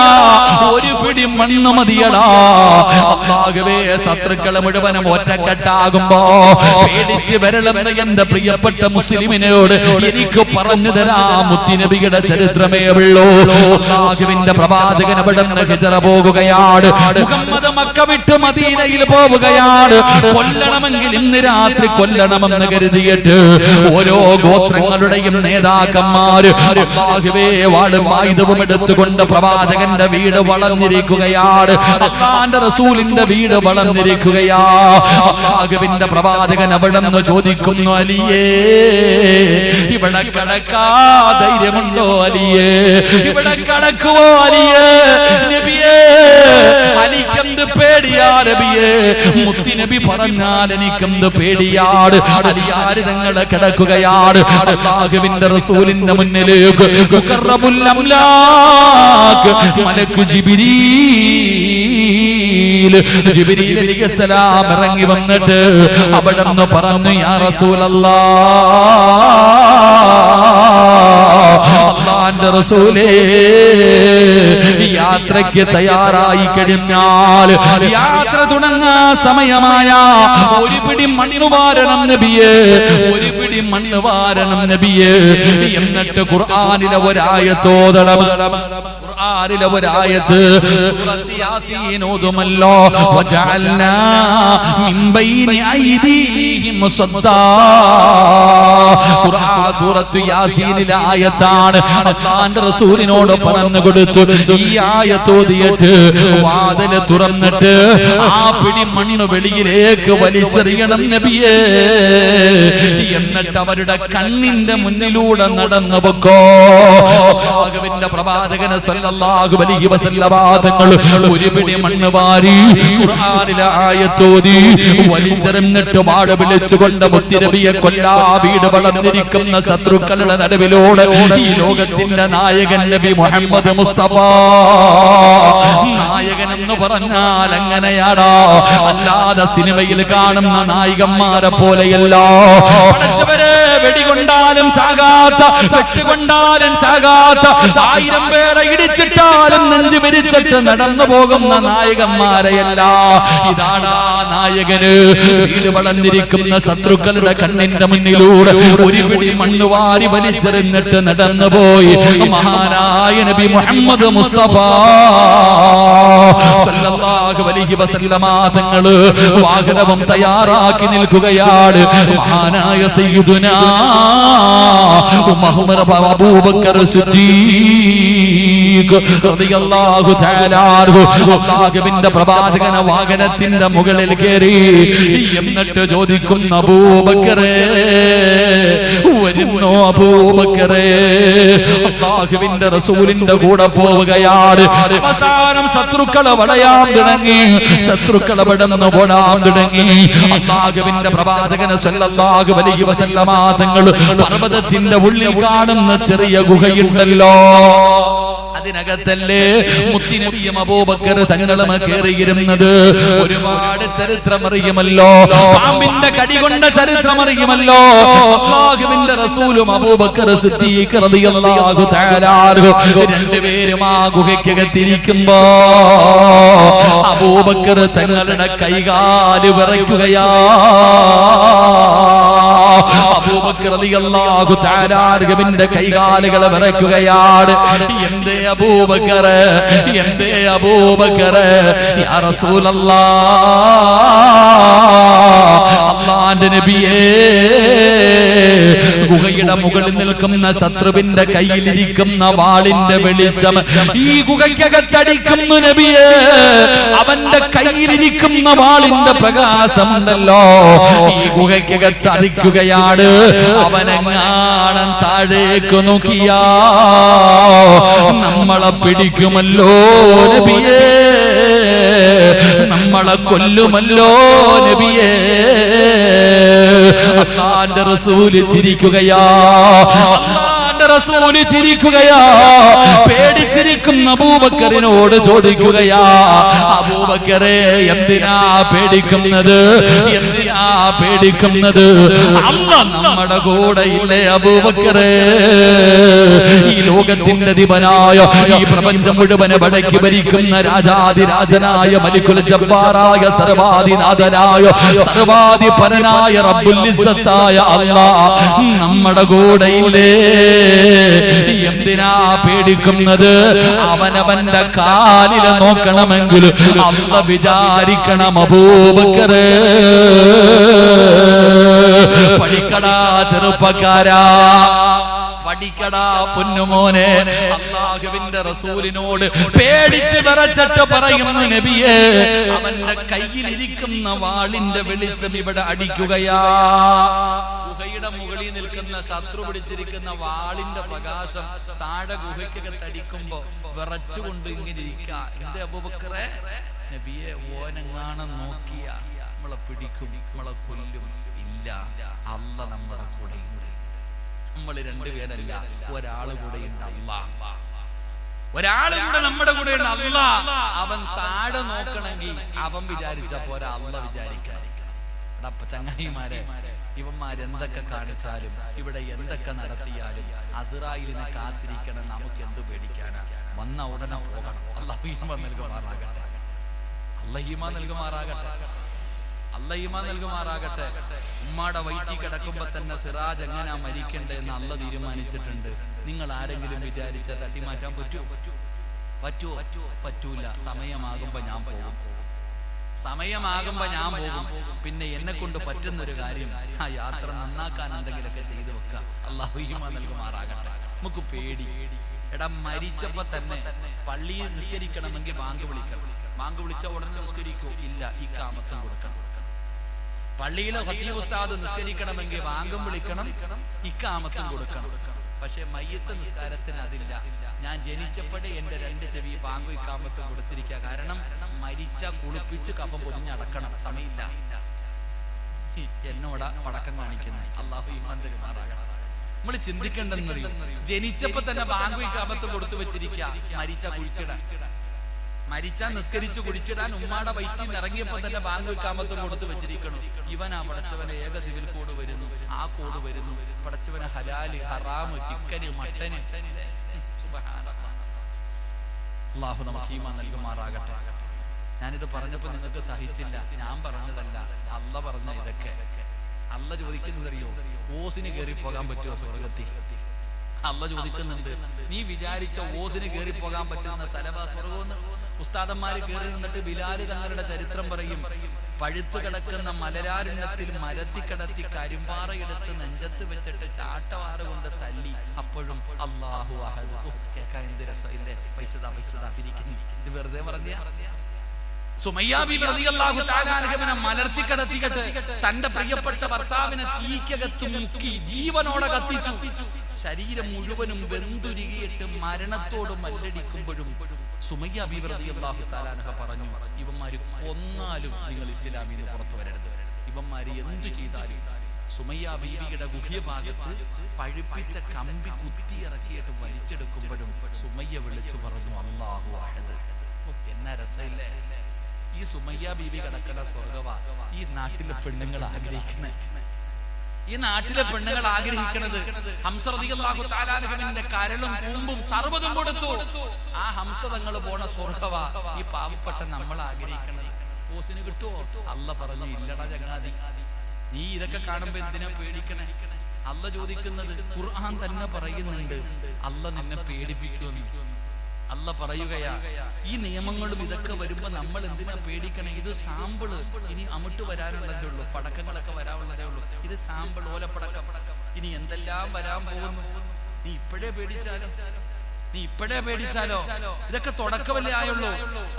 ഒരു പിടി മണ്ണ് മതിയടാ. അല്ലാഹുവേ, ശത്രുക്കളെ മുഴുവനും ഒറ്റക്കെട്ടാകുമ്പോ പേടിച്ച് വരളെന്ന് എന്റെ പ്രിയപ്പെട്ട മുസ്ലിമിനോട് എനിക്ക് പറഞ്ഞു തരാം. മുത്തുനബിയുടെ ചരിത്രമേ ഉള്ളൂ. അല്ലാഹുവിന്റെ പ്രവാചകൻ അവിടുന്ന് ഹിജ്റ പോകുകയാണ്. മുഹമ്മദ് മക്ക വിട്ട് മദീനയിൽ പോവുകയാണ്. കൊല്ലണമെങ്കിൽ ഇന്ന് രാത്രി കൊല്ലണമെന്ന് കരുതിയിട്ട് ഓരോ ഗോത്രങ്ങളുടെയും നേതാക്കന്മാര് അല്ലാഹുവേ വാളും ആയുധവും എടുത്തുകൊണ്ട് പ്രവാചകന്റെ വീട് വളർന്നിരിക്കുകയാണ്. അല്ലാഹുവിന്റെ റസൂലിന്റെ വീട് വളർന്നിരിക്കുകയാ. അല്ലാഹുവിന്റെ പ്രവാചകൻ അവിടുന്ന് ചോദിക്കുന്നു, അലിയേ, ഇവിടെ കടക്കാ ധൈര്യമുണ്ടോ അലിയേ? ഇവിടെ കടക്കുവോ അലിയേ? നബിയേ, എനിക്കെന്ത് പേടിയാ നബിയേ? മുത്തുനബി പറഞ്ഞാൽ എനിക്കെന്ത് പേടിയാണ്. അലിയാര് തങ്ങളെ കിടക്കുകയാണ്. അല്ലാഹുവിന്റെ റസൂലിന്റെ മുന്നിലേക്ക് മുഖറബുൽ അംലാക്ക് മലക്ക് ജിബ്രീൽ അലൈഹിസ്സലാം ഇറങ്ങി വന്നിട്ട് അവിടുന്ന് പറഞ്ഞു, യാ റസൂലല്ലാഹ്, അല്ലാഹുവിന്റെ റസൂലേ, യാത്രയ്ക്ക് തയ്യാറായി കഴിഞ്ഞാൽ, യാത്ര തുടങ്ങാൻ സമയമായ ഒരു പിടി മണ്ണ് വാരണം നബിയേ, ഒരു പിടി മണ്ണ് വാരണം നബിയേ. എന്നിട്ട് ഖുർആനിലെ ഒരായത്തോതണം. ഖുർആനിലെ ഒരായത്ത് സൂറത്ത് യാസീൻ ഓതുമല്ലോ വജഅൽനാ മിൻ ബൈനി ഐദീഹിം സദ്ദാ ഖുർആൻ സൂറത്ത് യാസീനിലെ ആയത്താണ് അല്ലാഹുവിന്റെ റസൂലിനോട് പറഞ്ഞു കൊടുത്തു ഈ ആയത്ത് ഓതിയിട്ട് വാതിൽ തുറന്നിട്ട് ആ പിടി മണ്ണ് വെളിയിലേക്ക് വലിച്ചെറിയണം നബിയേ എന്നിട്ട് അവരുടെ കണ്ണിന്റെ മുന്നിലൂടെ നടന്നു പൊക്കോ അല്ലാഹുവിന്റെ പ്രവാചകൻ സല്ലല്ലാഹു അലൈഹി വസല്ലം തങ്ങൾ ഒരു പിടി മണ്ണ് വാരി ഖുർആനിലെ ആയത്ത് ഓതി വലിച്ചെറിഞ്ഞിട്ട് വാട് വിളിച്ചുകൊണ്ട് മുത്തുനബിയെ കൊല്ലാ വീട് വളർന്നിരിക്കുന്ന ശത്രുക്കളുടെ നടുവിലൂടെ ഈ ലോകത്തിന്റെ നായകൻ നബി മുഹമ്മദ് മുസ്തഫ നായകൻ എന്ന് പറഞ്ഞാൽ അങ്ങനെയാടാ അല്ലാതെ സിനിമയിൽ കാണുന്ന നായികന്മാരെ പോലെയല്ല പഠിച്ചവരെ വെടികൊണ്ടാലും ചാകാത്ത വെട്ടുകൊണ്ടാലും ചാകാത്ത 1000 പേരെ ഇടിച്ചിട്ടാലും നെഞ്ചു വിരിച്ചിട്ട് നടന്നു പോകുന്ന നായകന്മാരെയല്ല ഇതാടാ നായകന് വീട് വളർന്നിരിക്കുന്ന ശത്രുക്കളുടെ കണ്ണിന്റെ മുന്നിലൂടെ ഒരു പിടി മണ്ണ് വാരി വലിച്ചെറിഞ്ഞിട്ട് നടന്നുപോയി മഹാനായ നബി മുഹമ്മദ് മുസ്തഫ സല്ലല്ലാഹു അലൈഹി വസല്ലമ തങ്ങൾ വാഹനവും തയ്യാറാക്കി നിൽക്കുകയാണ് മഹാനായ സയ്യിദുനാ ഉമർ അബൂബക്കർ സിദ്ദീഖ് റളിയല്ലാഹു തആല അല്ലാഹുവിന്റെ പ്രവാചകന വാഹനത്തിന്റെ മുകളിൽ കയറി എന്നിട്ട് ചോദിക്കുന്നു അബൂബക്കറേ വരുന്നോ അബൂബക്കറേ അല്ലാഹുവിന്റെ റസൂലിന്റെ കൂടെ പോവുകയാണ് അവസാനം ശത്രുക്കളെ വളയാൻ തുടങ്ങി ശത്രുക്കളെ വിടന്നു പോടാൻ തുടങ്ങി അല്ലാഹുവിന്റെ പ്രവാചകൻ സല്ലല്ലാഹു അലൈഹി വസല്ലമ തങ്ങൾ പർവ്വതത്തിന്റെ ഉള്ളിൽ കാണുന്ന ചെറിയ ഗുഹയുണ്ടല്ലോ അതിനകത്തല്ലേ മുത്തുനബിയും അബൂബക്കർ തങ്ങളും കയറിയിരുന്നത് ഒരുപാട് ചരിത്രമറിയുമല്ലോ പാമ്പിന്റെ കടി കൊണ്ട ചരിത്രമറിയുമല്ലോ അല്ലാഹുവിന്റെ റസൂലും അബൂബക്കർ സിദ്ദീഖ് റളിയല്ലാഹു തആല രണ്ടുപേരും ആ ഗുഹയ്ക്കകത്തിരിക്കുമ്പോ അബൂബക്കർ തങ്ങളുടെ കൈകാല് വിറയ്ക്കുകയാ അബൂബക്കർ റളിയല്ലാഹു തആല അൻഹുവിന്റെ കൈകാലുകൾ വിറയ്ക്കുകയാണ് എന്തേ അബൂബക്കർ എന്തേ അബൂബക്കർ യാ റസൂലല്ലാഹ് അല്ലാഹുവിന്റെ നബിയേ ഗുഹയുടെ മുകളിൽ നിൽക്കുന്ന ശത്രുവിന്റെ കയ്യിലിരിക്കുന്ന വാളിന്റെ വെളിച്ചം ഈ ഗുഹയ്ക്കകത്തടിക്കുന്നു നബിയേ അവന്റെ കയ്യിലിരിക്കുന്ന വാളിന്റെ പ്രകാശമുണ്ടല്ലോ ഈ ഗുഹയ്ക്കകത്ത് അടിക്കുകയാണ് അവനെങ്ങാണം താഴേക്ക് നോക്കിയാ നമ്മളെ പിടിക്കുമല്ലോ നബിയേ നമ്മളെ കൊല്ലുമല്ലോ നബിയേ അല്ലാഹുവിന്റെ റസൂൽ ചിരിക്കുകയാ അല്ലാഹുവിന്റെ റസൂൽ ചിരിക്കുകയാ പേടിച്ചിരിക്കുന്ന അബൂബക്കറിനോട് ചോദിക്കുകയാ അബൂബക്കറേ എന്തിനാ പേടിക്കുന്നത് എന്തിനാ പേടിക്കുന്നത് അല്ലാഹ് നമ്മുടെ കൂടെ ഇല്ലേ അബൂബക്കറേ ഈ ലോകത്തിന്റെ അധിപനായ ഈ പ്രപഞ്ചം മുഴുവൻ വടക്കി ഭരിക്കുന്ന രാജാതിരാജനായ മലിക്കുൽ ജബ്ബാറായ സർവാധിനാഥനായ സർവാധിപരനായ റബ്ബുൽ ഇസ്സത്തായ അല്ലാഹ് നമ്മുടെ കൂടെ ഇല്ലേ എന്തിനാ പേടിക്കുന്നത് അവനവന്റെ കാലിൽ നോക്കണമെങ്കിൽ അല്ലാഹ് വിചാരിക്കണം അബൂബക്കറേ പഠിക്കടാ ചെറുപ്പക്കാരാ പഠിക്കടാ പൊന്നുമോനെ അല്ലാഹുവിന്റെ റസൂലിനോട് പേടിച്ച് വിറച്ചിട്ട് പറയുന്നു നബിയേ അവന്റെ കയ്യിലിരിക്കുന്ന വാളിന്റെ വെളിച്ചം ഇവിടെ അടിക്കുകയാ ഗുഹയുടെ മുകളിൽ നിൽക്കുന്ന ശത്രു പിടിച്ചിരിക്കുന്ന വാളിന്റെ പ്രകാശം താഴെ ഗുഹയ്ക്കകത്ത് അടിക്കുമ്പോ വിറച്ചുകൊണ്ട് ഇങ്ങനെ ഇരിക്കുക എന്റെ അബൂബക്കറേ നബിയെ ഓനെങ്ങാണം നോക്കിയ നമ്മളെ പിടിക്കും നമ്മളെ കൊല്ലും ഇല്ല അല്ലാഹ് നമ്മുടെ കൂടെ ഉണ്ട് നമ്മൾ രണ്ടുപേരല്ല ഒരാള് കൂടെയുണ്ട് അല്ലാഹ് ഒരാള് കൂടെ നമ്മുടെ കൂടെ ഉണ്ട് അല്ലാഹ് അവൻ താഴെ നോക്കണമെങ്കിൽ അവൻ വിചാരിച്ച പോരാ അല്ലാഹ് വിചാരിക്കണം ചങ്ങായിമാരെ ഇവന്മാരെന്തൊക്കെ കാണിച്ചാലും ഇവിടെ എന്തൊക്കെ നടത്തിയാലും അസ്രായേലിനെ കാത്തിരിക്കണം നമുക്ക് എന്ത് പേടിക്കാനാ വന്ന ഉടനെ പോകണം അല്ലാഹു ഈമാൻ നൽകുമാറാകട്ടെ അല്ലാഹു ഈമാൻ നൽകുമാറാകട്ടെ അല്ലാഹു ഈമാൻ നൽകുമാറാകട്ടെ ഉമ്മാടെ വയറ്റിൽ കിടക്കുമ്പോ തന്നെ സിറാജ് എങ്ങനെയാ മരിക്കണ്ടേ എന്ന് അല്ലാഹ് തീരുമാനിച്ചിട്ടുണ്ട് നിങ്ങൾ ആരെങ്കിലും വിചാരിച്ച തട്ടിമാറ്റാൻ പറ്റുമോ പറ്റുമോ? പറ്റൂല. സമയമാകുമ്പോ ഞാൻ പോകും. പിന്നെ എന്നെ കൊണ്ട് പറ്റുന്നൊരു കാര്യം ആ യാത്ര നന്നാക്കാൻ എന്തെങ്കിലുമൊക്കെ ചെയ്തു വെക്കുക. അല്ലാഹു ഈമാൻ നൽകുമാറാകട്ടെ. നമുക്ക് പേടി. എടാ, മരിച്ചപ്പോ തന്നെ പള്ളിയിൽ നിസ്കരിക്കണമെങ്കിൽ ബാങ്ക് വിളിക്കണം. ബാങ്ക് വിളിച്ച ഉടനെ നിസ്കരിക്കൂ? ഇല്ല, ഇഖാമത്തും കൊടുക്കണം. പള്ളിയിലെ ഖതീബ് ഉസ്താദ് നിസ്കരിക്കണമെങ്കിൽ ബാങ്കും വിളിക്കണം, ഇഖാമത്തും കൊടുക്കണം. പക്ഷെ മയ്യത്ത് നിസ്കാരത്തിന് അതില്ല. ഞാൻ ജനിച്ചപ്പോഴേ എന്റെ 2 ചെവി ബാങ്കും ഇഖാമത്തും കൊടുത്തിരിക്കുക. കാരണം മരിച്ച കുളിപ്പിച്ച് കഫം പൊതിഞ്ഞടക്കണം, സമയമില്ല. എന്നോടാ പടക്കം കാണിക്കുന്നത്. അല്ലാഹു ഈമാൻ തരുമാറാകണം. നമ്മൾ ചിന്തിക്കേണ്ടെന്നറിയും, ജനിച്ചപ്പോ തന്നെ ബാങ്കും ഇഖാമത്തും കൊടുത്തു വെച്ചിരിക്കുക. മരിച്ചാ നിസ്കരിച്ച് കുടിച്ചിടാൻ ഉമ്മാടെ വയറ്റിൽ നിന്ന് ഇറങ്ങിയപ്പോ തന്നെ ബാങ്കും ഇഖാമത്തും കൊടുത്തു വെച്ചിരിക്കണം. ഇവനാ പടച്ചവനെ ഏക സിവിൽ കോഡ് വരുന്നു, ആ കോഡ് വരുന്നു. പടച്ചവനെ ഹലാല്, ഹറാമ്, ചിക്കന്, മട്ടന്. അല്ലാഹു നമുക്ക് ഈമാൻ നൽകുമാറാകട്ടെ. ഞാനിത് പറഞ്ഞപ്പോ നിങ്ങൾക്ക് സഹിച്ചില്ല. ഞാൻ പറഞ്ഞതല്ല, അല്ല പറഞ്ഞ ഇതൊക്കെ. അല്ല ചോദിക്കുന്നതറിയോ? ഓസിന് കയറി പോകാൻ പറ്റുമോ സ്വർഗത്തിൽ? അല്ല ചോദിക്കുന്നുണ്ട്. നീ വിചാരിച്ച ഓസിന് കയറി പോകാൻ പറ്റുന്ന സ്ഥലമാ സ്വർഗമെന്ന്? ഉസ്താദന്മാര് കയറി നിന്നിട്ട് ബിലാല് തങ്ങളുടെ ചരിത്രം പറയും. പഴുത്തു കിടക്കുന്ന മലരാരുണ്യത്തിൽ മരത്തി കിടത്തി കരിമ്പാറയെടുത്ത് നെഞ്ചത്ത് വെച്ചിട്ട് ചാട്ടവാറ് കൊണ്ട് തല്ലി. അപ്പോഴും അല്ലാഹു അഹദ്. കേൾക്കാൻ എന്ത് രസമില്ലേ? പൈസ തിരിക്കുന്നു. ഇത് വെറുതെ പറഞ്ഞ സുമയ്യ ബീവി റളിയല്ലാഹു തആല അൻഹയെ മലർത്തി കിടത്തിയിട്ട് തന്റെ പ്രിയപ്പെട്ട ഭർത്താവിനെ തീക്കകത്ത് മുക്കി ജീവനോടെ കത്തിച്ചു. ശരീരം മുഴുവനും വെന്തുരുകിയിട്ട് മരണത്തോട് മല്ലടിക്കുമ്പോഴും സുമയ്യ ബീവി റളിയല്ലാഹു തആല അൻഹ പറഞ്ഞു, ഇവന്മാര് കൊന്നാലും നിങ്ങൾ ഇസ്ലാമിൽ നിന്ന് പുറത്തു വരരുത്. ഇവന്മാര് എന്തു ചെയ്താലും. സുമയ്യ ബീവിയുടെ ഗുഹ്യഭാഗത്ത് പഴുപ്പിച്ച കമ്പി കുത്തിയിറക്കിയിട്ട് വലിച്ചെടുക്കുമ്പോഴും സുമയ്യ വിളിച്ചു പറഞ്ഞു, അല്ലാഹു അഹദ്. എന്നാ രസമില്ലേ? ഈ സുമയ്യ ബീവി കിടക്കുന്ന സ്വർഗവാ ഈ നാട്ടിലെ പെണ്ണുങ്ങൾ ആഗ്രഹിക്കണേ. ഈ നാട്ടിലെ പെണ്ണുങ്ങൾ ആഗ്രഹിക്കുന്നത് ഹംസ റളിയല്ലാഹു തആല അൻഹുവിന്റെ കരളും കൂമ്പും സർവ്വതും കൊടുത്തു. ആ ഹംസ തങ്ങൾ പോണ സ്വർഗവാ ഈ പാവപ്പെട്ട നമ്മൾ ആഗ്രഹിക്കണത്. ഓസിന് കിട്ടുമോ? അല്ല പറഞ്ഞു, ഇല്ലടാ ചങ്ങാതി, നീ ഇതൊക്കെ കാണുമ്പോ എന്തിനാ പേടിക്കണേ? അല്ല ചോദിക്കുന്നത്, ഖുർആൻ തന്നെ പറയുന്നുണ്ട്, അല്ല നിന്നെ പേടിപ്പിക്കുമെന്ന്. അല്ല പറയുകയാ, ഈ നിയമങ്ങളും ഇതൊക്കെ വരുമ്പോ നമ്മൾ എന്തിനാ പേടിക്കണേ? ഇത് സാമ്പിള്. ഇനി അമിട്ട് വരാനുള്ളതേ ഉള്ളൂ, പടക്കങ്ങളൊക്കെ വരാനുള്ളതേ ഉള്ളൂ. ഇത് സാമ്പിൾ, ഓലപ്പടക്കം. ഇനി എന്തെല്ലാം വരാൻ പോകുന്നു. നീ ഇപ്പോഴേ പേടിച്ചാലോ? ഇതൊക്കെ തുടക്കമല്ലേ ആയുള്ളൂ.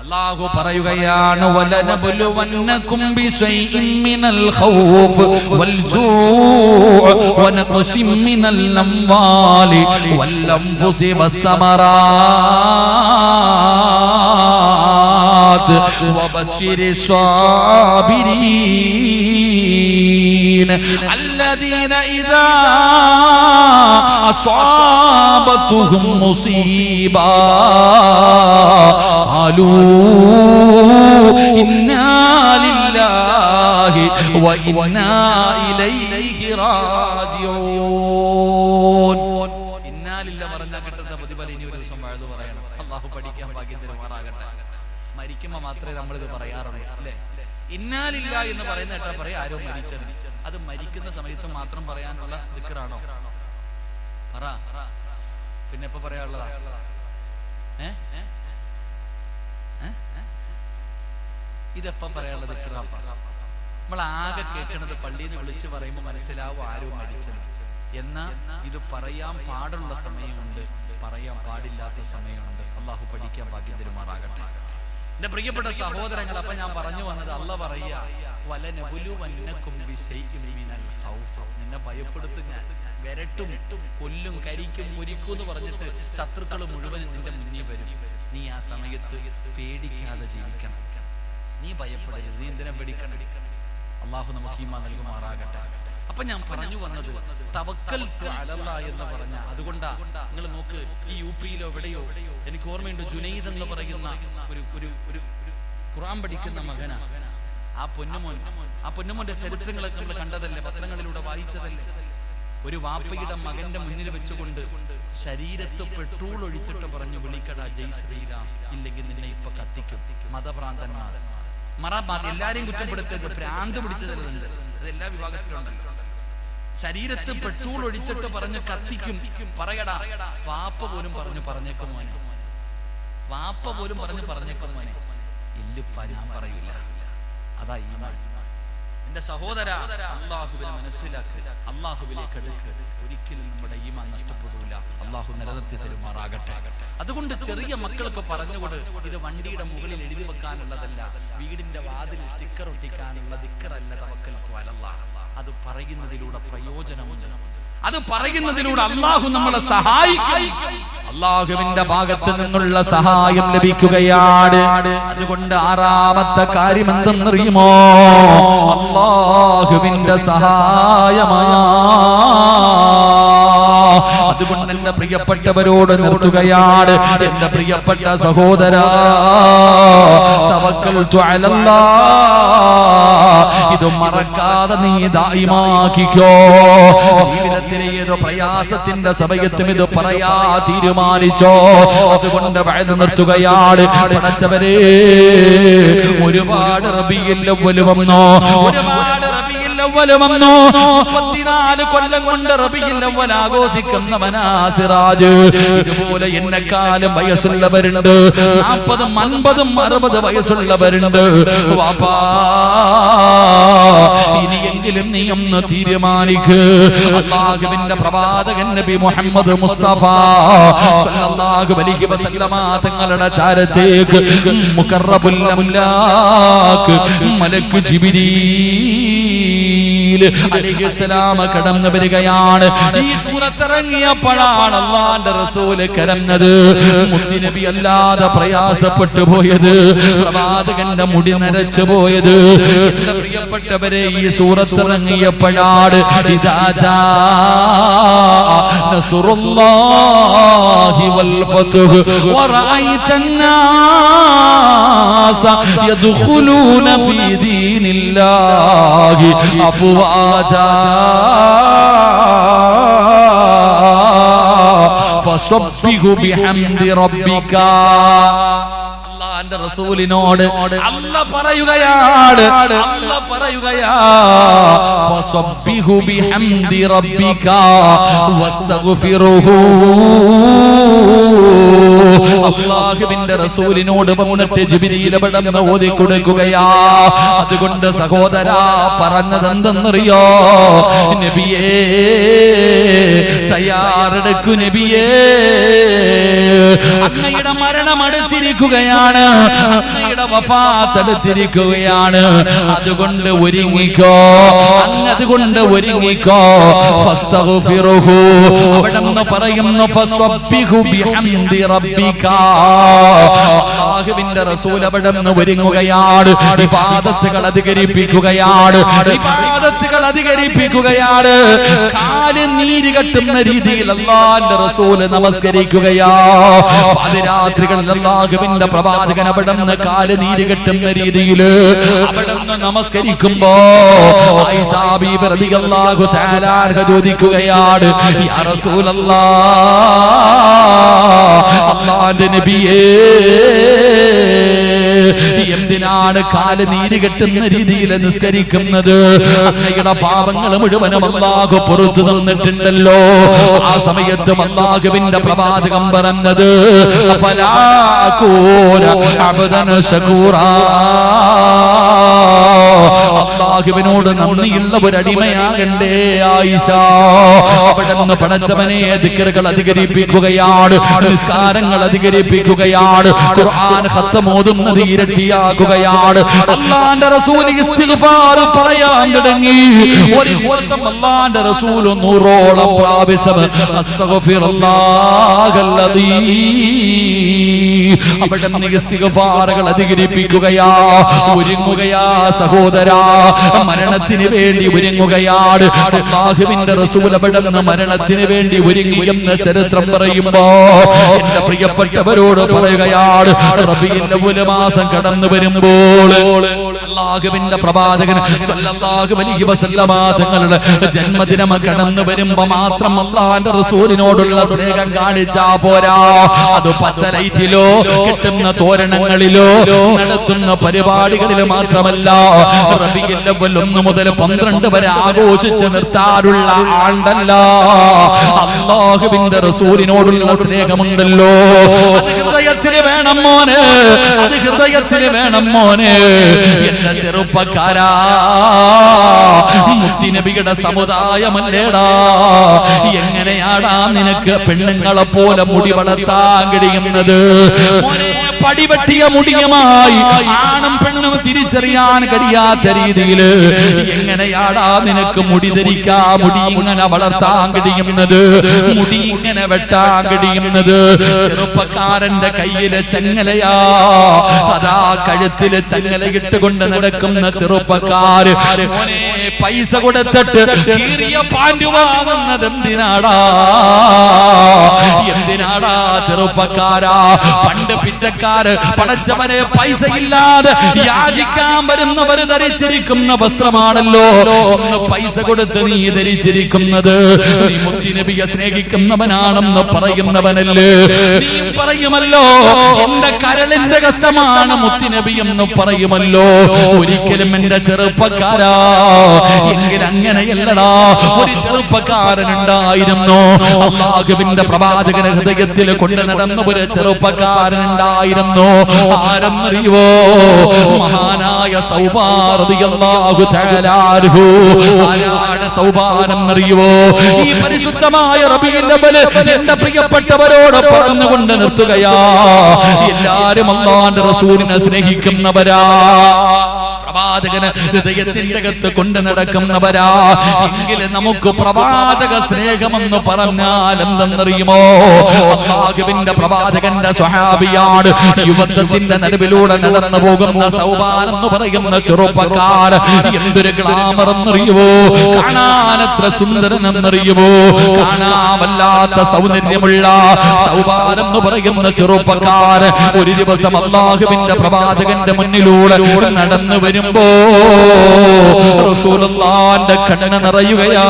അല്ലാഹു പറയുകയാണ്, വലനബ്ലുവന്നകും ബിശൈഇൻ മിനൽ ഖൗഫ് വൽ ജൂഅ് വനഖ്സിൻ മിനൽ അംവാലി വൽ അൻഫുസി വസ്സമറാത്ത് വബശ്ശിരിസ് സ്വാബിരീൻ الذين إذا أصابتهم مصيبة قالوا إنا لله وإنا إليه راجعون. إنا لله പറഞ്ഞാൽ കിട്ടുന്ന പ്രതിഫലം ഇനി ഒരു ദിവസം വാഴ്ച പറയണം. അല്ലാഹു പഠിക്കാൻ ഭാഗ്യം തരുമാറാകട്ടെ. മരിക്കുമ്പോൾ മാത്രമേ നമ്മളിത് പറയാറുള്ളൂ, അല്ലേ? ഇന്നാ ലില്ലാഹി എന്ന് പറയുന്ന കേട്ടാ പറയാ ആരോ മരിച്ചത്. അത് മരിക്കുന്ന സമയത്ത് മാത്രം പറയാനുള്ള ദിക്റാണോ? പറ. പിന്നെ എപ്പോ പറയാനുള്ളതാ? ഇതെപ്പോ പറയാനുള്ള ദിക്റാ? നമ്മൾ ആകെ കേൾക്കുന്നത് പള്ളിയിൽ നിന്ന് വിളിച്ചു പറയുമ്പോൾ മനസ്സിലാവും ആരോ മരിച്ചത്. എന്നാ ഇത് പറയാൻ പാടുള്ള സമയമുണ്ട്, പറയാൻ പാടില്ലാത്ത സമയമുണ്ട്. അല്ലാഹു പഠിക്കാൻ ഭാഗ്യം തരുമാറാകട്ടെ. എന്റെ പ്രിയപ്പെട്ട സഹോദരങ്ങൾ, അപ്പൊ ഞാൻ പറഞ്ഞു വന്നത്, അല്ല പറയാ, വലനബ്ലുവന്നകും ബിശൈഇൻ മിനൽ ഖൗഫ്. നിന്നെ ഭയപ്പെടുത്തും ഞാൻ, വിരട്ടും, കൊല്ലും, കരിക്കും, മുരിക്കും എന്ന് പറഞ്ഞിട്ട് ശത്രുക്കൾ മുഴുവനും നിന്റെ മുന്നിൽ വരും. നീ ആ സമയത്ത് പേടിക്കാതെ ജീവിക്കണം. നീ ഭയപ്പെടരുത്. നീ എന്തിനാ പേടിക്കണം? അല്ലാഹു നമുക്ക് ഈമാൻ നൽകുമാറാകട്ടെ. അപ്പൊ ഞാൻ പറഞ്ഞു വന്നത് തവക്കൽതു അലല്ലാഹ് എന്ന് പറഞ്ഞ അതുകൊണ്ടാ. നിങ്ങൾ നോക്ക്, ഈ യുപിയിലോ എവിടെയോ എനിക്ക് ഓർമ്മയുണ്ട്, ജുനൈദ് എന്ന് പറയുന്ന ഒരു ഖുർആൻ പഠിക്കുന്ന മകനാ. ആ പൊന്നുമോന്റെ ചരിത്രങ്ങളൊക്കെ നമ്മൾ കണ്ടതല്ലേ, പത്രങ്ങളിലൂടെ വായിച്ചതല്ലേ. ഒരു വാപ്പയുടെ മകന്റെ മുന്നിൽ വെച്ചുകൊണ്ട് ശരീരത്ത് പെട്രോൾ ഒഴിച്ചിട്ട് പറഞ്ഞു, വിളിക്കടാ ജയ് ശ്രീരാം, ഇല്ലെങ്കിൽ നിന്നെ ഇപ്പൊ കത്തിക്കും. മതഭ്രാന്തന്മാർ, എല്ലാരെയും കുറ്റപ്പെടുത്തത്, ഭ്രാന്ത് പിടിച്ചതല്ലുണ്ട്, അത് എല്ലാ വിഭാഗത്തിലുണ്ടല്ലോ. ശരീരത്ത് പെട്രോൾ ഒഴിച്ചിട്ട് പറഞ്ഞു കത്തിക്കും. പറയടാ, വാപ്പ പോലും പറഞ്ഞേക്കും മോനെ. വാപ്പ പോലും പറഞ്ഞേക്കും മോനെ ഇല്ലുപ്പ ഞാൻ പറയൂല. അതാ ഈമാൻ. എന്റെ സഹോദര, അല്ലാഹുവിനെ മനസ്സിലാക്കുക, അല്ലാഹുവിലേക്ക് അടുക്കുക. ഒരിക്കലും നമ്മുടെ ഈമാൻ നഷ്ടപ്പെടില്ല. അല്ലാഹു നിലനിർത്തി തരുമാറാകട്ടെ. അതുകൊണ്ട് ചെറിയ മക്കൾക്ക് പറഞ്ഞുകൊണ്ട്, ഇത് വണ്ടിയുടെ മുകളിൽ എഴുതി വെക്കാനുള്ളതല്ല, വീടിന്റെ വാതിൽ സ്റ്റിക്കർ ഒട്ടിക്കാനുള്ള ദിക്റല്ല തവക്കൽതു അലല്ലാഹ്. അത് പറയുന്നതിലൂടെ പ്രയോജനമുണ്ട്. അത് പറയുന്നതിലൂടെ അല്ലാഹു നമ്മളെ സഹായിക്കും. അല്ലാഹുവിന്റെ ഭാഗത്ത് നിന്നുള്ള സഹായം ലഭിക്കുകയാണ്. അതുകൊണ്ട് ആറാമത്തെ കാര്യം എന്തെന്നറിയുമോ? അല്ലാഹുവിന്റെ സഹായമാണ്. അതുകൊണ്ട് എന്റെ പ്രിയപ്പെട്ടവരോട് നിർത്തുകയാണ്, എന്റെ പ്രിയപ്പെട്ട സഹോദരാ, തവക്കൽതു അലല്ലാഹ്, ഇത് മറക്കാതെ നീ ദായിമാക്കിക്കോ. ജീവിതത്തിലെ ഏതോ പ്രയാസത്തിന്റെ സമയത്തും ഇത് പറയാ തീരുമാനിച്ചോ. അതുകൊണ്ട് വഅദ് നിർത്തുകയാണ്. പടച്ചവരേ, ഒരുപാട് റബീഉൽ അവ്വൽ വന്നോ, ഒരുപാട് റബീഉൽ അവ്വൽ വന്നോ. 34 കൊല്ലം കൊണ്ട് റബീഉൽ അവ്വൽ ആഘോഷിക്കുന്നവനാ സിറാജ്. ഇതുപോലെ എന്നെക്കാലം വയസ്സുള്ളവരുണ്ട്, 40, 50, 60 വയസ്സുള്ളവരുണ്ട്. വാപ്പാ, ഇനിയെങ്കിലും നീ ഒന്ന് തീരുമാനിക്ക്. അല്ലാഹുവിന്റെ പ്രവാചകൻ നബി മുഹമ്മദ് മുസ്തഫ സല്ലല്ലാഹു അലൈഹി വസല്ലമ തങ്ങളുടെ ചാരത്തേക്ക് മുഖറബുൽ അംലാക്ക് മലക്ക് ജിബ്രീൽ അലൈഹിസ്സലാം കടന്നു വരികയാണ്. ഈ സൂറത്ത് ഇറങ്ങിയപ്പോഴാണ് അല്ലാഹുവിന്റെ റസൂല് കരഞ്ഞത്. മുത്തുനബി അല്ലാതെ പ്രയാസപ്പെട്ടു പോയത്, പ്രവാചകന്റെ മുടി നരച്ചു പോയത്. എന്റെ പ്രിയപ്പെട്ടവരെ, ഈ സൂറത്ത് ഇറങ്ങിയപ്പോഴാണ് ഇദാ ജാ നസ്റുല്ലാഹി വൽ ഫത്ഹ് വറഅയ്തൻ നാസ യദ്ഖുലൂന ഫീ ദീനില്ലാഹി അഫ്വാജാ ഫസബ്ബിഹു ബിഹംദി റബ്ബിക. അല്ലാഹുവിന്റെ റസൂലിനോട് അല്ലാഹ് പറയുകയാണ്, ഫസബ്ബിഹു ബിഹംദി റബ്ബിക വസ്തഗ്ഫിറുഹു. അല്ലാഹുവിന്റെ റസൂലിനോട് വന്നിട്ട് ജിബ്രീൽ പടന്ന് ഓതി കൊടുക്കുകയാ. അതുകൊണ്ട് സഹോദരാ, പറഞ്ഞത് എന്തെന്നറിയോ? നബിയേ, തയ്യാറെടുക്കൂ നബിയേ, അങ്ങയുടെ മരണം അടുത്തിരിക്കുകയാണ്, അങ്ങയുടെ വഫാത്ത് അടുത്തിരിക്കുകയാണ്. അതുകൊണ്ട് ഒരുങ്ങിക്കോ, അങ്ങതുകൊണ്ട് ഒരുങ്ങിക്കോ. ഫസ്തഗ്ഫിറുഹു, അവിടെന്ന് പറയുന്നു ഫസബ്ബിഹു ബിഹംദി റബ്ബിക. അല്ലാഹുവിന്റെ റസൂൽ അവിടെന്ന് ഒരുങ്ങുകയാണ്, ഇബാദത്തുകൾ അധികരിപ്പിക്കുകയാണ്, ഇബാദത്തുകൾ അധികരിപ്പിക്കുകയാണ്. കാല് നീര് കെട്ടുന്ന രീതിയിൽ അല്ലാഹുവിന്റെ റസൂൽ നമസ്കരിക്കുകയാ. പാതിരാത്രികളിൽ അല്ലാഹുവിന്റെ പ്രവാചകൻ അവിടെന്ന് കാല് നീര് കെട്ടുന്ന രീതിയിൽ അവിടെന്ന് നമസ്കരിക്കുമ്പോ ആയിഷ ബീബി റളിയല്ലാഹു തആല അൻഹ ചോദിക്കുകയാണ്, യാ റസൂലല്ലാഹ്, അല്ലാഹുവിന്റെ നബിയേ, എന്തിനാണ് കാല് നീര് കെട്ടുന്ന രീതിയിൽ നിസ്കരിക്കുന്നത്? അങ്ങയുടെ പാപങ്ങൾ മുഴുവനും അല്ലാഹു പുറത്തു തന്നിട്ടുണ്ടല്ലോ. ആ സമയത്തും അല്ലാഹുവിന്റെ പ്രവാചകൻ പറഞ്ഞത് ഫലാ അകൂന അബ്ദൻ ശകൂറാ, അല്ലാഹുവിനോട് നന്ദിയുള്ള ഒരു അടിമയാകണ്ടേ ആയിഷ. അവിടുന്ന് പടച്ചവനെ ദിക്റുകൾ അധികരിപ്പിക്കുകയാണ്, നിസ്കാരങ്ങൾ അധികരിപ്പിക്കുകയാണ്, ഖുർആൻ ഖത്തം ഓതുന്നത് ഇരട്ടിയാക്കുകയാണ്. അല്ലാഹുവിന്റെ റസൂൽ ഇസ്തിഗ്ഫാർ പറയാൻ തുടങ്ങി. ഒരു ദിവസം അല്ലാഹുവിന്റെ റസൂൽ 100ഓളം പ്രാവശ്യം അസ്തഗ്ഫിറുല്ലാഹല്ലദീ, അവിടുന്ന് ഇസ്തിഗ്ഫാറുകൾ അധികരിപ്പിക്കുകയാ. ഒരുങ്ങുകയാ സഹോദരാ, മരണത്തിന് വേണ്ടി ഒരുങ്ങുകയാണ്. അല്ലാഹുവിന്റെ റസൂൽ അവിടുന്ന് മരണത്തിന് വേണ്ടി ഒരുങ്ങി എന്ന ചരിത്രം പറയുമ്പോ എന്റെ പ്രിയപ്പെട്ടവരോട് പറയുകയാണ്, റബീഉൽ അവ്വൽ മാസം കടന്നു വരുമ്പോൾ അല്ലാഹുവിന്റെ പ്രവാചകൻ സല്ലല്ലാഹു അലൈഹി വസല്ലമ തങ്ങളുടെ ജന്മദിനം കടന്നു വരുമ്പോ മാത്രം അല്ലാഹുവിന്റെ റസൂലിനോടുള്ള സ്നേഹം കാണിച്ചാ പോരാ. അത് പച്ചലൈറ്റിലോ കിട്ടുന്ന തോരണങ്ങളിലോ നടത്തുന്ന പരിപാടികളിൽ മാത്രമല്ല, റബീഉൽ അവ്വൽ 1 മുതൽ 12 വരെ ആഘോഷിച്ച് നിർത്താറുള്ള ആണ്ടല്ല. അല്ലാഹുവിന്റെ റസൂലിനോടുള്ള സ്നേഹമുണ്ടല്ലോ, അത് ഹൃദയത്തിൽ ഹൃദയത്തിന് വേണം മോനെ, അത് ഹൃദയത്തിന് വേണം മോനെ. എന്റെ ചെറുപ്പക്കാരാ, മുത്തുനബിയുടെ സമുദായമല്ലേടാ. എങ്ങനെയാടാ നിനക്ക് പെണ്ണുങ്ങളെ പോലെ മുടി വളർത്താൻ കഴിയുന്നത്? മോനെ, പടിപെട്ടിയ മുടിയുമായി ആണും പെണ്ണും തിരിച്ചറിയാൻ കഴിയാത്ത രീതിയിൽ എങ്ങനെയാടാ നിനക്ക് മുടി ധരിക്കാൻ, മുടി ഇങ്ങനെ വളർത്താൻ കഴിയുന്നത്, മുടി ഇങ്ങനെ വെട്ടാൻ കഴിയുന്നത്? ചെറുപ്പക്കാരന്റെ കയ്യിലെ ചങ്ങലയാ, അതാ കഴുത്തിലെ ചങ്ങല ഇട്ടുകൊണ്ട് നടക്കുന്ന ചെറുപ്പക്കാര്. മോനെ, പൈസ കൊടുത്തിട്ട് കീറിയ പാൻറ് വാങ്ങുന്നത് എന്തിനാടാ? എന്തിനാടാ ചെറുപ്പക്കാരാ? പണ്ട് പിച്ചക്കാര് പടച്ചവനെ പൈസ ഇല്ലാതെ യാചിക്കാൻ വരുന്നവര് ധരിച്ചിരിക്കുന്ന വസ്ത്രമാണല്ലോ ഒന്ന് പൈസ കൊടുത്ത് നീ ധരിച്ചിരിക്കുന്നത്. നീ മുത്തുനബിയെ സ്നേഹിക്കുന്നവനാണെന്ന് പറയുന്നവനല്ലേ? നീ പറയുമല്ലോ എന്റെ കരളിന്റെ കഷ്ടമാണ് മുത്തുനബി എന്ന് പറയുമല്ലോ. ഒരിക്കലും എന്റെ ചെറുപ്പക്കാരാ, എങ്കിൽ അങ്ങനെയല്ലടാ. ഒരു ചെറുപ്പക്കാരനുണ്ടായിരുന്നു, അല്ലാഹുവിന്റെ പ്രവാചകനെ ഹൃദയത്തിൽ കൊണ്ട് നടന്ന ഒരു ചെറുപ്പക്കാരനുണ്ടായിരുന്നു. ആരെന്നറിയോ? മഹാനായ സൗബാൻ റളിയല്ലാഹു തആല അൻഹു. ആരാണ് സൗബാൻ എന്നറിയോ? ഈ പരിശുദ്ധമായ റബീഉൽ അവ്വൽ എന്റെ പ്രിയപ്പെട്ടവരോട് പറഞ്ഞുകൊണ്ട് നിർത്തുകയാ. എല്ലാരും അല്ലാഹുവിന്റെ റസൂലിനെ സ്നേഹിക്കുന്നവരാ, പ്രവാചകന് ഹൃദയത്തിന്റെ അകത്ത് കൊണ്ട് നടക്കുന്നവരാ. എങ്കിലും നമുക്ക് പ്രവാചക സ്നേഹമെന്ന് പറഞ്ഞാൽ എന്തെന്നറിയുമോ? അല്ലാഹുവിന്റെ പ്രവാചകന്റെ സ്വഹാബിയാണ്. യുവത്വത്തിന്റെ നടുവിലൂടെ നടന്നു പോകുന്ന സൗബാൻ എന്ന് പറയുന്ന ചെറുപ്പക്കാരൻ എന്തൊരു ഗ്ലാമർ എന്നറിയുമോ? കാണാനത്ര സുന്ദരൻ എന്നറിയുമോ? കാണാവല്ലാത്ത സൗന്ദര്യമുള്ള സൗബാൻ എന്ന് പറയുന്ന ചെറുപ്പക്കാരൻ ഒരു ദിവസം അല്ലാഹുവിന്റെ പ്രവാചകന്റെ മുന്നിലൂടെ നടന്നു വരുമ്പോ റസൂലുള്ളാഹിന്റെ കണ്ണ് നിറയുകയാ.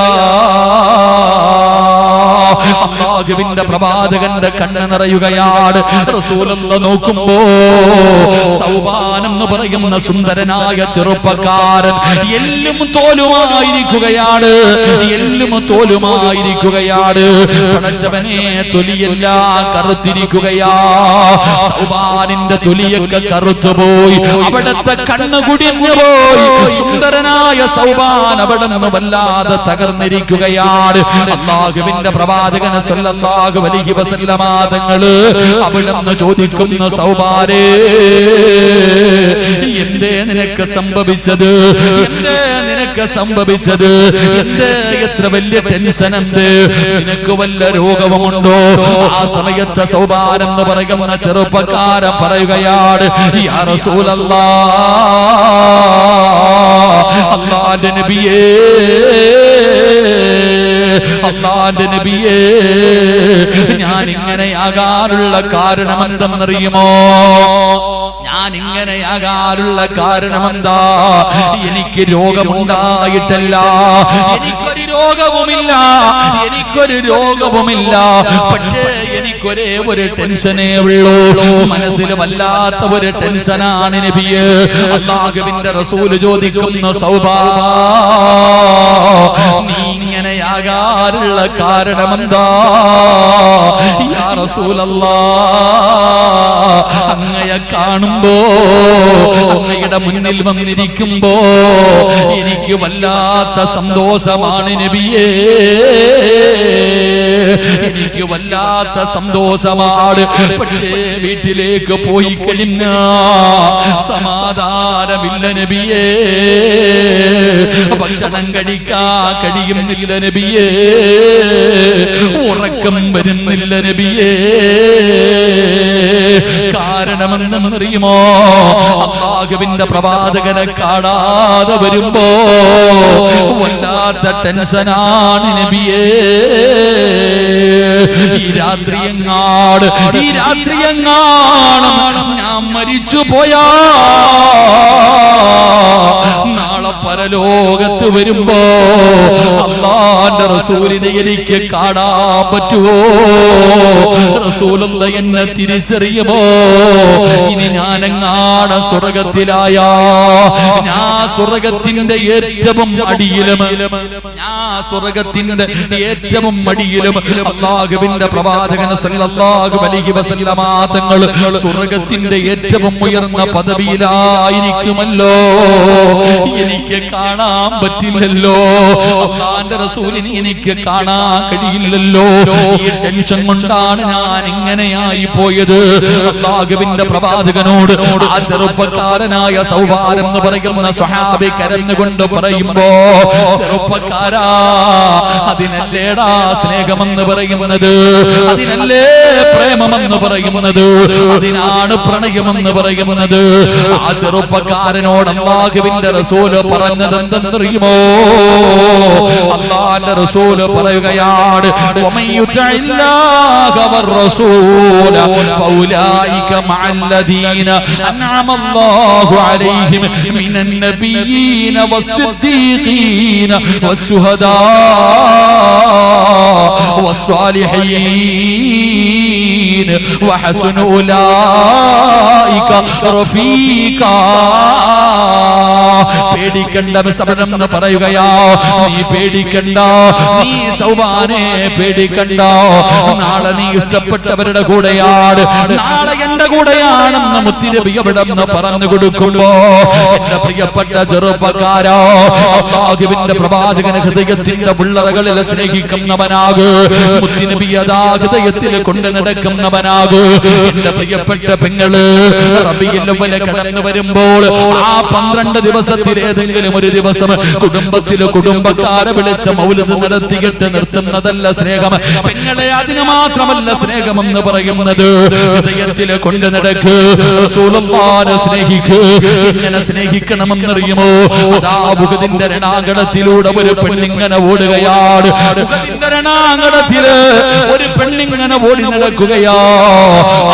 അല്ലാഹുവിന്റെ പ്രവാചകന്റെ കണ്ണ് നിറയുകയാണ്. റസൂലുള്ളാഹി നോക്കുമ്പോ സൗബാൻ എന്ന് പറയുന്ന സുന്ദരനായ ചെറുപ്പക്കാരൻ എല്ലും തോലുമായിരിക്കുകയാണ്, എല്ലും തോലുമായിരിക്കുകയാണ്. പടച്ചവനെ, തൊലിയെല്ലാം കറുത്തിരിക്കുകയാ. സൗബാനിന്റെ തൊലിയൊക്കെ കറുത്തുപോയി, അവിടത്തെ കണ്ണ് കുടിഞ്ഞു പോയി. സുന്ദരനായ സൗബാൻ അവിടെ നിന്ന് വല്ലാതെ തകർന്നിരിക്കുകയാണ്. അല്ലാഹുവിന്റെ പ്രവാചകൻ സല്ലല്ലാഹു അലൈഹി വസല്ലമ തങ്ങള് അവിടുന്ന് ചോദിക്കുന്നു, സൗബാനേ, എന്തേ നിനക്ക് സംഭവിച്ചത്? എന്തേ നിനക്ക് സംഭവിച്ചത്? എന്തേ എത്ര വലിയ ടെൻഷൻ? എന്ത് നിനക്ക് വല്ല രോഗവുമുണ്ടോ? ആ സമയത്ത് സൗബാൻ എന്ന് പറയുന്ന ചെറുപ്പക്കാരൻ പറയുകയാണ്, യാ റസൂലല്ലാഹ്, അല്ലാഹുവിന്റെ നബിയേ, അല്ലാഹുവിന്റെ നബിയേ, ഞാൻ ഇങ്ങനെയാകാനുള്ള കാരണം എന്തെന്നറിയുമോ? ഞാൻ ഇങ്ങനെയാകാനുള്ള കാരണമെന്താ? എനിക്ക് രോഗമുണ്ടായിട്ടല്ല, എനിക്കൊരു രോഗവുമില്ല, എനിക്കൊരു രോഗവുമില്ല. പക്ഷേ എനിക്കൊരേ ഒരു ടെൻഷനേ ഉള്ളൂ. മനസ്സിൽ വല്ലാത്ത ഒരു ടെൻഷനാണ് നബിയേ. അല്ലാഹുവിന്റെ റസൂല് ചോദിക്കുന്നു, സൗബാൻ, നീ ഇങ്ങനെയാകാനുള്ള കാരണമെന്താ? യാ റസൂലല്ലാഹ്, അങ്ങയെ കാണുമ്പോ, അങ്ങയുടെ മുന്നിൽ വന്നിരിക്കുമ്പോ എനിക്ക് വല്ലാത്ത സന്തോഷമാണ് നബിയേ, എനിക്ക് വല്ലാത്ത സന്തോഷമാണ്. പക്ഷേ വീട്ടിലേക്ക് പോയി കഴിഞ്ഞ സമാധാനമില്ല നബിയേ, ഭക്ഷണം കഴിക്കാൻ കഴിയുന്നില്ല നബിയേ, ഉറക്കം വരുന്നില്ല നബിയേ. കാരണമെന്നറിയുമോ? അല്ലാഹുവിന്റെ പ്രവാചകനെ കാണാതെ വരുമ്പോ വല്ലാത്ത ടെൻഷനാണ് നബിയേ. ഈ രാത്രിയെങ്ങാട് ഞാൻ മരിച്ചു പോയാ നാളെ പരലോകത്ത് വരുമ്പോ അല്ലാഹുവിന്റെ റസൂലിനെ എനിക്ക് കാണാൻ പറ്റുമോ? റസൂലുള്ള എന്നെ തിരിച്ചറിയുമോ? ഇനി ഞാനെങ്ങാണ് സ്വർഗത്തിലായ ഞാൻ സ്വർഗത്തിന്റെ ഏറ്റവും അടിയിലും അല്ലാഹുവിന്റെ പ്രവാചകൻ സല്ലല്ലാഹു അലൈഹി വസല്ലമ തങ്ങൾ സ്വർഗത്തിന്റെ ഏറ്റവും ഉയർന്ന പദവിയിലായിരിക്കുമല്ലോ. എനിക്ക് കാണാൻ പറ്റില്ലല്ലോ, അല്ലാഹുവിന്റെ റസൂലിനെ എനിക്ക് കാണാൻ കഴിയില്ലല്ലോ. ഈ ടെൻഷൻ കൊണ്ടാണ് ഞാൻ ഇങ്ങനെയായി പോയത്. അല്ലാഹുവിന്റെ പ്രവാചകനോട് ആ ചെറുപ്പക്കാരനായ സൗവാൻ എന്ന് പറയുന്ന സ്വഹാബി കരഞ്ഞുകൊണ്ട് പറയുമ്പോ, ചെറുപ്പക്കാരാ, അതിനല്ലേടാ സ്നേഹമെന്ന് പറയുന്നത്, അതിനല്ലേ പ്രേമമെന്ന് പറയുന്നത്, അതിനാണ് പ്രണയമെന്ന് പറയുന്നത്. ആ ചെറുപ്പക്കാരനോട് അല്ലാഹുവിന്റെ റസൂൽ പറഞ്ഞത് എന്തെന്നറിയുമോ? അല്ലാഹുവിന്റെ റസൂൽ പറയുകയാണ്, വമൻ യുതഇല്ലാഹ വറസൂല ഫൗലൈക മഅല്ലദീന അൻഅമല്ലാഹു അലൈഹിം മിനൻ നബിയ്യീന വസ്സിദ്ദീഖീന വസ്സുഹദാ വസ്സാലിഹീൻ വഹസന ഉലൈക റഫീഖാ. പേടിക്കണ്ട സമരം എന്ന് പറയുകയാ, നീ പേടിക്കണ്ട, നീ സൗവാനെ പേടിക്കണ്ട. നാളെ നീ ഇഷ്ടപ്പെട്ടവരുടെ കൂടെയാണ്, നാളെ എന്റെ കൂടെയാണെന്ന് മുത്തുനബി അവിടെന്ന് പറഞ്ഞു കൊടുക്കുമ്പോ, എന്റെ പ്രിയപ്പെട്ട ചെറുപ്പക്കാരാ, അല്ലാഹുവിന്റെ പ്രവാചകൻ ഹൃദയത്തിന്റെ ഉള്ളറകളിൽ സ്നേഹിക്കുന്നവനാക്, മുത്തുനബി അതാ ഹൃദയത്തിൽ കൊണ്ട് നടക്കുന്നവനാക്. എന്റെ പ്രിയപ്പെട്ട പെങ്ങള്, റബീഉൽ അവ്വൽ കടന്നു വരുമ്പോൾ ആ 12 ദിവസത്തിൽ ഏതെങ്കിലും ഒരു ദിവസം കുടുംബത്തിലെ കുടുംബക്കാരെ വിളിച്ച മൗലിദ് നടത്തിയിട്ട് നിർത്തുന്നതല്ല സ്നേഹം പെങ്ങളെ. അതിന് മാത്രമല്ല സ്നേഹമെന്ന് പറയുന്നത്, ഹൃദയത്തിൽ കൊണ്ട് നടക്ക്, റസൂലുള്ളാഹിനെ സ്നേഹിക്ക്. എങ്ങനെ സ്നേഹിക്കണമെന്നറിയുമോ? അതാ ഉഹദിന്റെ രണാങ്കണത്തിലൂടെ ഒരു പെണ്ണിങ്ങനെ ഓടുകയാണ്. ഉഹദിന്റെ രണാങ്കണത്തില് ഒരു പെണ്ണിങ്ങനെ ഓടി നടക്കുകയാ.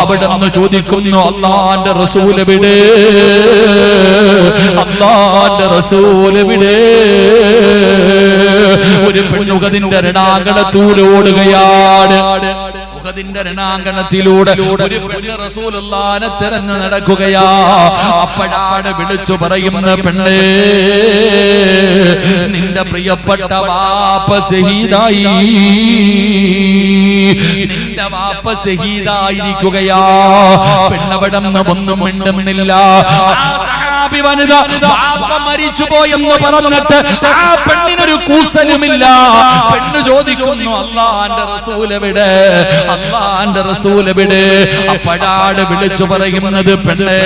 അവിടെ നിന്ന് ചോദിക്കുന്നു, അല്ലാഹുവിന്റെ റസൂൽ എവിടെ? അല്ലാഹുവിന്റെ റസൂൽ എവിടെ? ഒരു പെണ്ണുകതിന്റെ രണാങ്കണത്തിലൂടെ ഓടുകയാണ്. ഉഹദിന്റെ രണാങ്കണത്തിലൂടെ ഒരു പെണ്ണ് റസൂലുള്ളാഹിനെ തിരഞ്ഞു നടക്കുകയാ. അപ്പോഴാണ് വിളിച്ചു പറയുന്ന, പെണ്ണേ, നിന്റെ പ്രിയപ്പെട്ട വാപ്പ ഷഹീദായി, നിന്റെ വാപ്പ ഷഹീദായിരിക്കുകയാ. പെണ്ണവിടന്ന് ഒന്നും മിണ്ടുന്നില്ല. വനിത വാപ്പ മരിച്ചുപോയെന്ന് പറഞ്ഞിട്ട് ആ പെണ്ണിനൊരു കൂസലുമില്ല. പെണ്ണ് ചോദിക്കുന്നു, അല്ലാഹുവിന്റെ റസൂൽ എവിടെ? അല്ലാഹുവിന്റെ റസൂൽ എവിടെ? അപ്പോഴാണ് വിളിച്ചു പറയുന്നത്, പെണ്ണേ,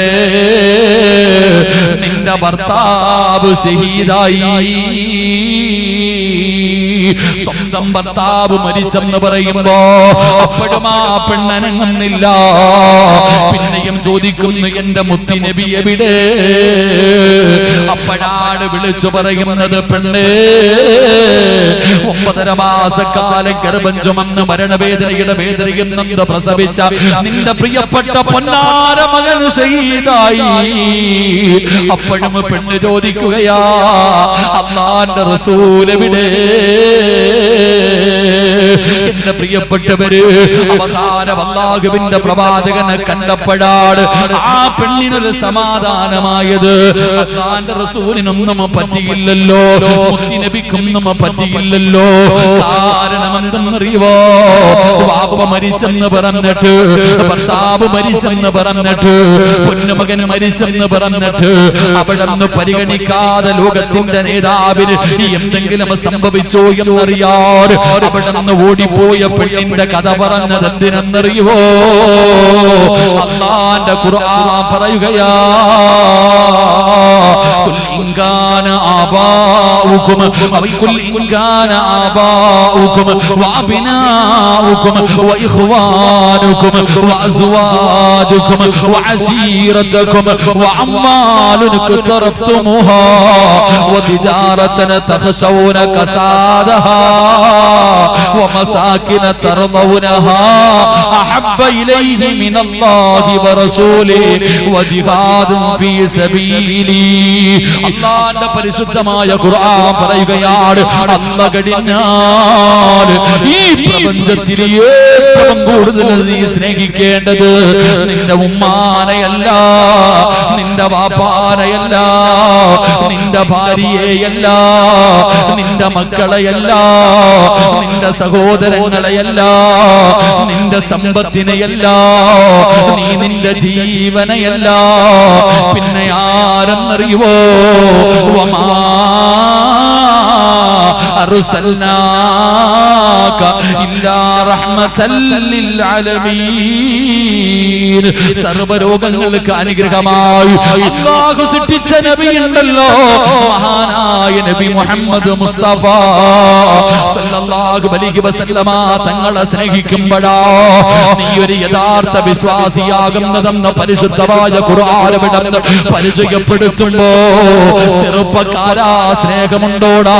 നിന്റെ ഭർത്താവ് ഷഹീദായി. സ്വന്തം ഭർത്താവ് മരിച്ചെന്ന് പറയുമ്പോ അപ്പോഴും ആ പെണ്ണനങ്ങുന്നില്ല. പിന്നെയും ചോദിക്കുന്നു, എന്റെ മുത്തുനബി എവിടെ? അപ്പോഴാണ് വിളിച്ചു പറയുന്നത്, പെണ്ണേ, 9.5 മാസക്കാലം ഗർഭം ചുമന്ന് മരണവേദനയുടെ വേദനയിൽ നിന്ന് പ്രസവിച്ച നിന്റെ പ്രിയപ്പെട്ട പൊന്നാര മകൻ ഷഹീദായി. അപ്പോഴും പെണ്ണ് ചോദിക്കുകയാ, അല്ലാഹുവിന്റെ റസൂൽ എവിടെ? എന്റെ പ്രിയപ്പെട്ടവര്, അവസാനം അല്ലാഹുവിന്റെ പ്രവാചകനെ കണ്ടപ്പോഴാണ് ആ പെണ്ണിനൊരു സമാധാനമായത്. അല്ലാഹുവിന്റെ റസൂലിനൊന്നും പറ്റിയില്ലല്ലോ, മുത്തുനബിക്കൊന്നും പറ്റിയില്ലല്ലോ. കാരണം എന്തെന്നറിയുവോ? വാപ്പ മരിച്ചെന്ന് പറഞ്ഞിട്ട്, ഭർത്താവ് മരിച്ചെന്ന് പറഞ്ഞിട്ട്, പൊന്നുമകൻ മരിച്ചെന്ന് പറഞ്ഞിട്ട് അവിടെ നിന്ന് പരിഗണിക്കാതെ ലോകത്തിന്റെ നേതാവിന് എന്തെങ്കിലും സംഭവിച്ചോ എന്നറിയാൻ അവിടെ നിന്ന് ഓടിപ്പോയ പെണ്ണിന്റെ കഥ പറഞ്ഞത് എന്തിനെന്നറിയുവോ? അല്ലാഹുവിന്റെ ഖുർആൻ പറയുകയാ, ഖുൽ ഇൻ കാന ആബാഉകും ഖുൽ ഇൻ കാന ആബാഉകും വഅബ്നാഉകും വഇഖ്വാനുകും വഅസ്വാജുകും വഅശീറതുകും വഅമ്മാലുൻ കതറഫ്തുമുഹാ വതിജാറതൻ തഖശൗന കസാദഹാ ومساكن ترضونها أحب إليه من الله ورسوله وجهاد في سبيله സബീലി. അല്ലാഹുവിന്റെ പരിശുദ്ധമായ ഖുർആൻ പറയുകയാണ്, അല്ലാഹ് കഴിഞ്ഞാൽ ഈ പ്രപഞ്ചത്തിൽ ഏറ്റവും കൂടുതൽ നീ സ്നേഹിക്കേണ്ടത് നിന്റെ ഉമ്മാനെയല്ല, നിന്റെ വാപ്പാനെയല്ല, നിന്റെ ഭാര്യയെയല്ല, നിന്റെ മക്കളെയല്ല, നിന്റെ സഹോദരങ്ങളെയല്ല, നിന്റെ സമ്പത്തിനെയല്ല, നീ നിന്റെ ജീവനെയല്ല. പിന്നെ ആരെന്നറിയുവോ? വമാ അർസൽനാക ഇല്ലാ റഹ്മതൽ ലിൽ ആലമീൻ. സർവ്വലോകങ്ങൾക്ക് അനുഗ്രഹമായി അല്ലാഹു സൃഷ്ടിച്ച നബിയുണ്ടല്ലോ, മഹാനായ നബി മുഹമ്മദ് മുസ്തഫ സല്ലല്ലാഹു അലൈഹി വസല്ലമ തങ്ങളെ സ്നേഹിക്കുമ്പോഴാ നീ ഒരു യഥാർത്ഥ വിശ്വാസിയാകുന്നതെന്ന് പരിശുദ്ധമായ ഖുർആൻ പരിചയപ്പെടുത്തുമ്പോ ചെറുപ്പക്കാരാ സ്നേഹമുണ്ടോടാ?